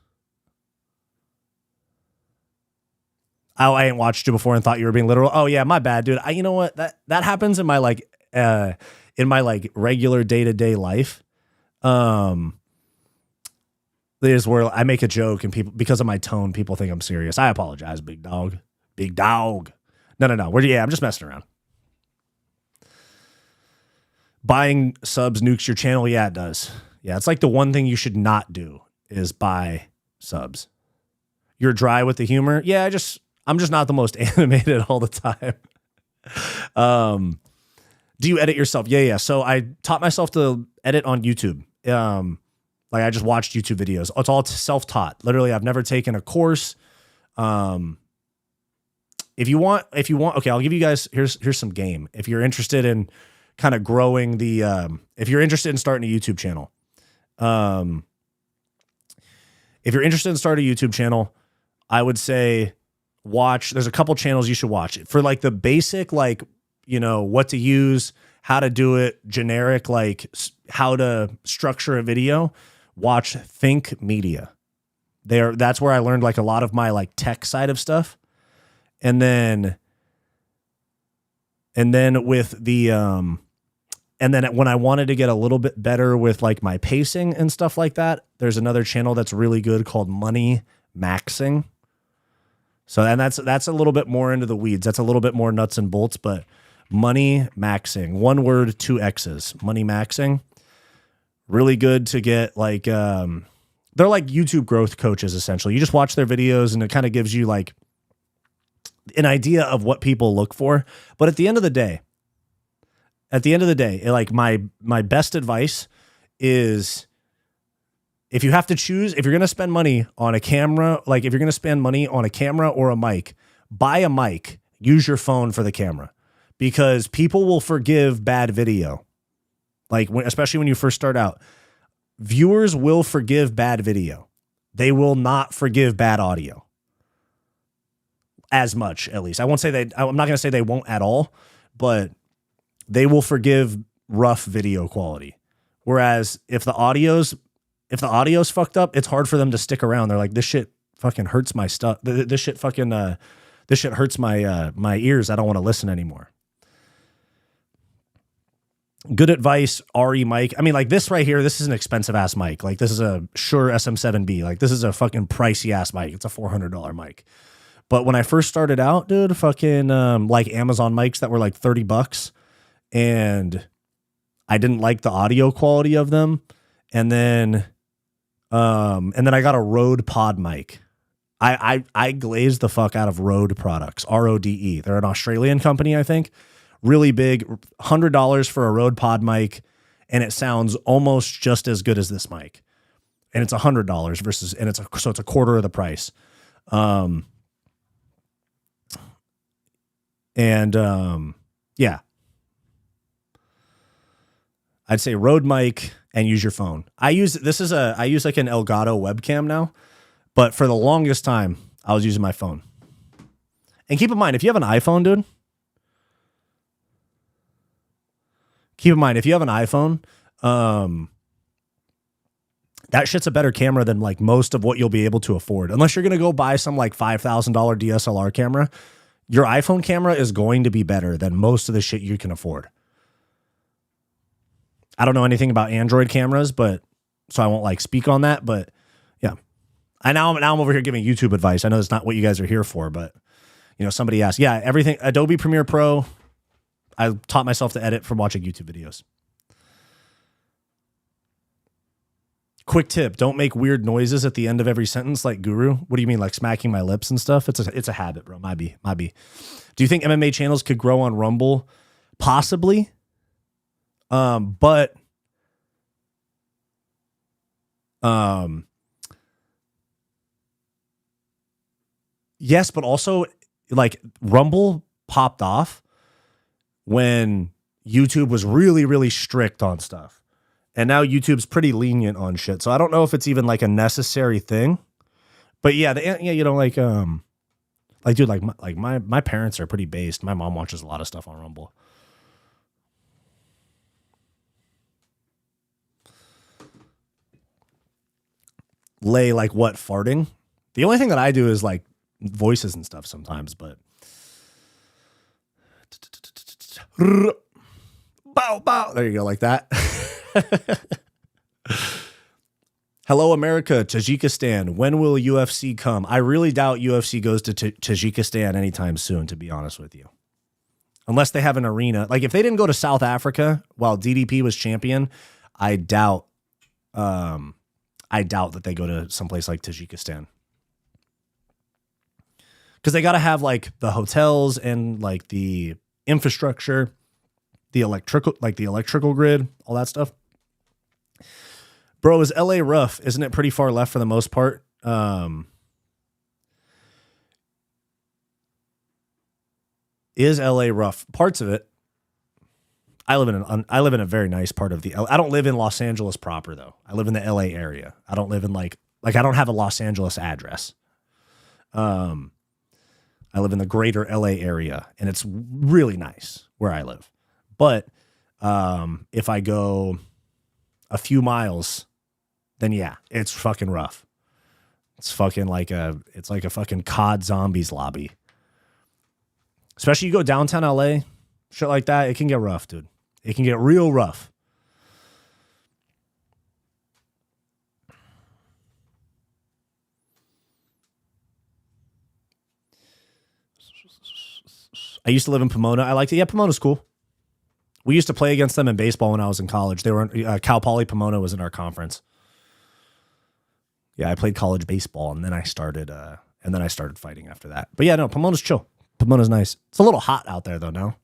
Oh, I ain't watched you before and thought you were being literal. Oh yeah, my bad, dude. You know what? That happens in my regular day-to-day life. There's where I make a joke and people, because of my tone, people think I'm serious. I apologize, big dog. Big dog. No. I'm just messing around. Buying subs nukes your channel. Yeah, it does. Yeah, it's like the one thing you should not do is buy subs. You're dry with the humor. Yeah, I'm just not the most animated all the time. Do you edit yourself? Yeah. So I taught myself to edit on YouTube. Like I just watched YouTube videos. It's all self-taught. Literally, I've never taken a course. If you want, okay, I'll give you guys, here's some game. If you're interested in kind of growing if you're interested in starting a YouTube channel, I would say there's a couple channels you should watch for like the basic, like, what to use, how to do it, generic, like how to structure a video. Watch Think Media. That's where I learned like a lot of my like tech side of stuff. And then with the, and then when I wanted to get a little bit better with like my pacing and stuff like that, there's another channel that's really good called Money Maxing. So, and that's a little bit more into the weeds. That's a little bit more nuts and bolts, but Money Maxing, one word, 2 X's, Money Maxing. Really good to get like, they're like YouTube growth coaches, essentially. You just watch their videos and it kind of gives you like an idea of what people look for. But at the end of the day, like my best advice is if you have to choose, if you're going to spend money on a camera, like if you're going to spend money on a camera or a mic, buy a mic, use your phone for the camera, because people will forgive bad video. Like especially when you first start out, viewers will forgive bad video. They will not forgive bad audio as much, at least. I'm not going to say they won't at all, but they will forgive rough video quality. Whereas if the audio's fucked up, it's hard for them to stick around. They're like, this shit fucking hurts my stuff. This shit hurts my ears. I don't want to listen anymore. Good advice, RE mic. I mean, like this right here, this is an expensive ass mic. Like this is a Shure SM7B. Like this is a fucking pricey ass mic. It's a $400 mic. But when I first started out, dude, fucking like Amazon mics that were like $30, and I didn't like the audio quality of them. And then I got a Rode Pod mic. I glazed the fuck out of Rode products, RODE. They're an Australian company, I think. Really big, $100 for a Rode Pod mic, and it sounds almost just as good as this mic. And it's $100 versus, and it's a quarter of the price. Yeah. I'd say Rode mic and use your phone. I use like an Elgato webcam now, but for the longest time I was using my phone. And keep in mind, if you have an iPhone, dude, that shit's a better camera than like most of what you'll be able to afford. Unless you're going to go buy some like $5,000 DSLR camera, your iPhone camera is going to be better than most of the shit you can afford. I don't know anything about Android cameras, but so I won't like speak on that, but yeah. Now I'm over here giving YouTube advice. I know it's not what you guys are here for, but somebody asked, yeah, everything, Adobe Premiere Pro. I taught myself to edit from watching YouTube videos. Quick tip, don't make weird noises at the end of every sentence like Guru. What do you mean, like smacking my lips and stuff? It's a habit, bro. Might be. Do you think MMA channels could grow on Rumble? Possibly. But Yes, but also like Rumble popped off when YouTube was really, really strict on stuff. And now YouTube's pretty lenient on shit. So I don't know if it's even like a necessary thing. But yeah, you know, like dude, like my parents are pretty based. My mom watches a lot of stuff on Rumble. Lay like what, farting? The only thing that I do is like voices and stuff sometimes, but bow bow. There you go, like that. Hello, America, Tajikistan. When will UFC come? I really doubt UFC goes to Tajikistan anytime soon, to be honest with you. Unless they have an arena. Like if they didn't go to South Africa while DDP was champion, I doubt that they go to someplace like Tajikistan. Because they got to have like the hotels and like the infrastructure, the electrical grid, all that stuff. Bro, is LA rough? Isn't it pretty far left for the most part? Is LA rough? Parts of it. I live in a very nice part of I don't live in Los Angeles proper though. I live in the LA area. I don't live in like I don't have a Los Angeles address. I live in the greater LA area and it's really nice where I live. But if I go a few miles, then yeah, it's fucking rough. It's fucking like a fucking COD Zombies lobby. Especially you go downtown LA, shit like that, it can get rough, dude. It can get real rough. I used to live in Pomona. I liked it. Yeah, Pomona's cool. We used to play against them in baseball when I was in college. They were Cal Poly Pomona was in our conference. Yeah, I played college baseball and then I started fighting after that. But yeah, no, Pomona's chill. Pomona's nice. It's a little hot out there though now.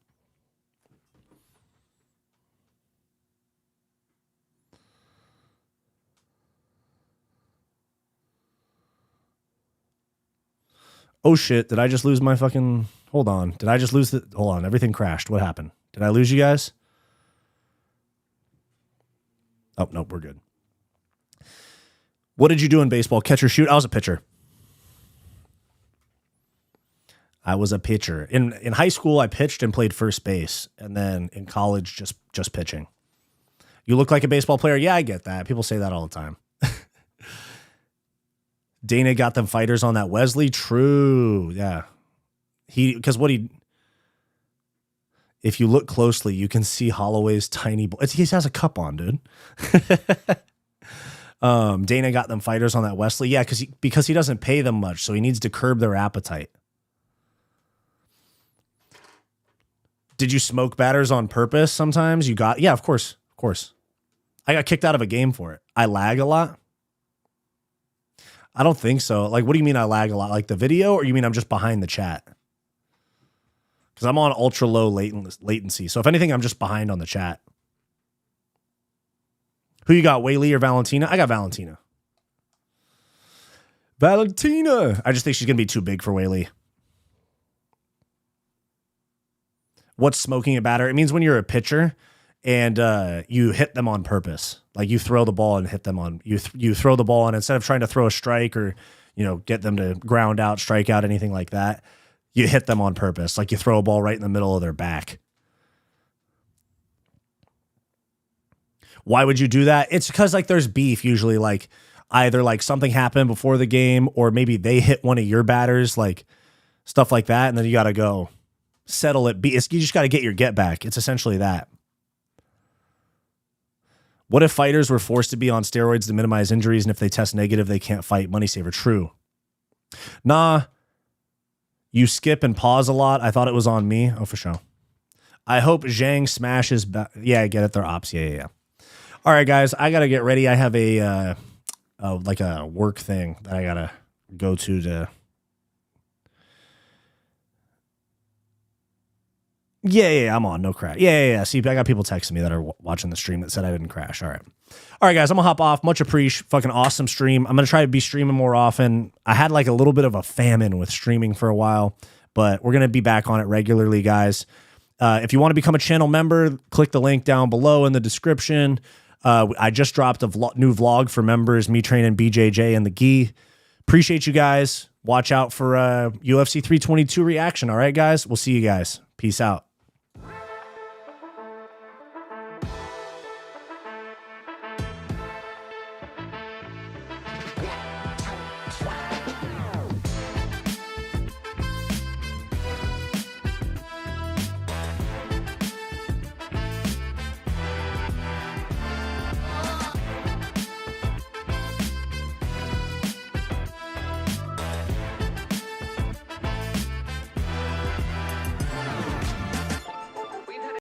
Oh shit, did I just lose my fucking... Hold on. Did I just lose the... Hold on, everything crashed. What happened? Did I lose you guys? Oh, nope, we're good. What did you do in baseball? Catch or shoot? I was a pitcher. In high school, I pitched and played first base. And then in college, just pitching. You look like a baseball player? Yeah, I get that. People say that all the time. Dana got them fighters on that Wesley. True. Yeah. If you look closely, you can see Holloway's tiny, he has a cup on, dude. Dana got them fighters on that Wesley. Yeah. Because he doesn't pay them much. So he needs to curb their appetite. Did you smoke batters on purpose sometimes? Yeah, of course. Of course. I got kicked out of a game for it. I lag a lot. I don't think so. Like, what do you mean I lag a lot? Like the video, or you mean I'm just behind the chat? Because I'm on ultra low latency. So if anything, I'm just behind on the chat. Who you got, Whaley or Valentina? I got Valentina. Valentina! I just think she's going to be too big for Whaley. What's smoking a batter? It means when you're a pitcher and you hit them on purpose. Like you throw the ball and hit them on... You throw the ball and instead of trying to throw a strike or, get them to ground out, strike out, anything like that, you hit them on purpose. Like you throw a ball right in the middle of their back. Why would you do that? It's because like there's beef usually, like either like something happened before the game or maybe they hit one of your batters, like stuff like that. And then you got to go settle it. You just got to get your get back. It's essentially that. What if fighters were forced to be on steroids to minimize injuries, and if they test negative, they can't fight? Money saver. True. Nah. You skip and pause a lot. I thought it was on me. Oh, for sure. I hope Zhang smashes back. Yeah, I get it. They're ops. Yeah. All right, guys. I got to get ready. I have a work thing that I got to go to Yeah, I'm on. No crash. Yeah. See, I got people texting me that are watching the stream that said I didn't crash. All right, guys, I'm gonna hop off. Much appreciate. Fucking awesome stream. I'm gonna try to be streaming more often. I had like a little bit of a famine with streaming for a while, but we're gonna be back on it regularly, guys. If you want to become a channel member, click the link down below in the description. I just dropped a new vlog for members, me training BJJ and the gi. Appreciate you guys. Watch out for UFC 322 reaction. All right, guys. We'll see you guys. Peace out.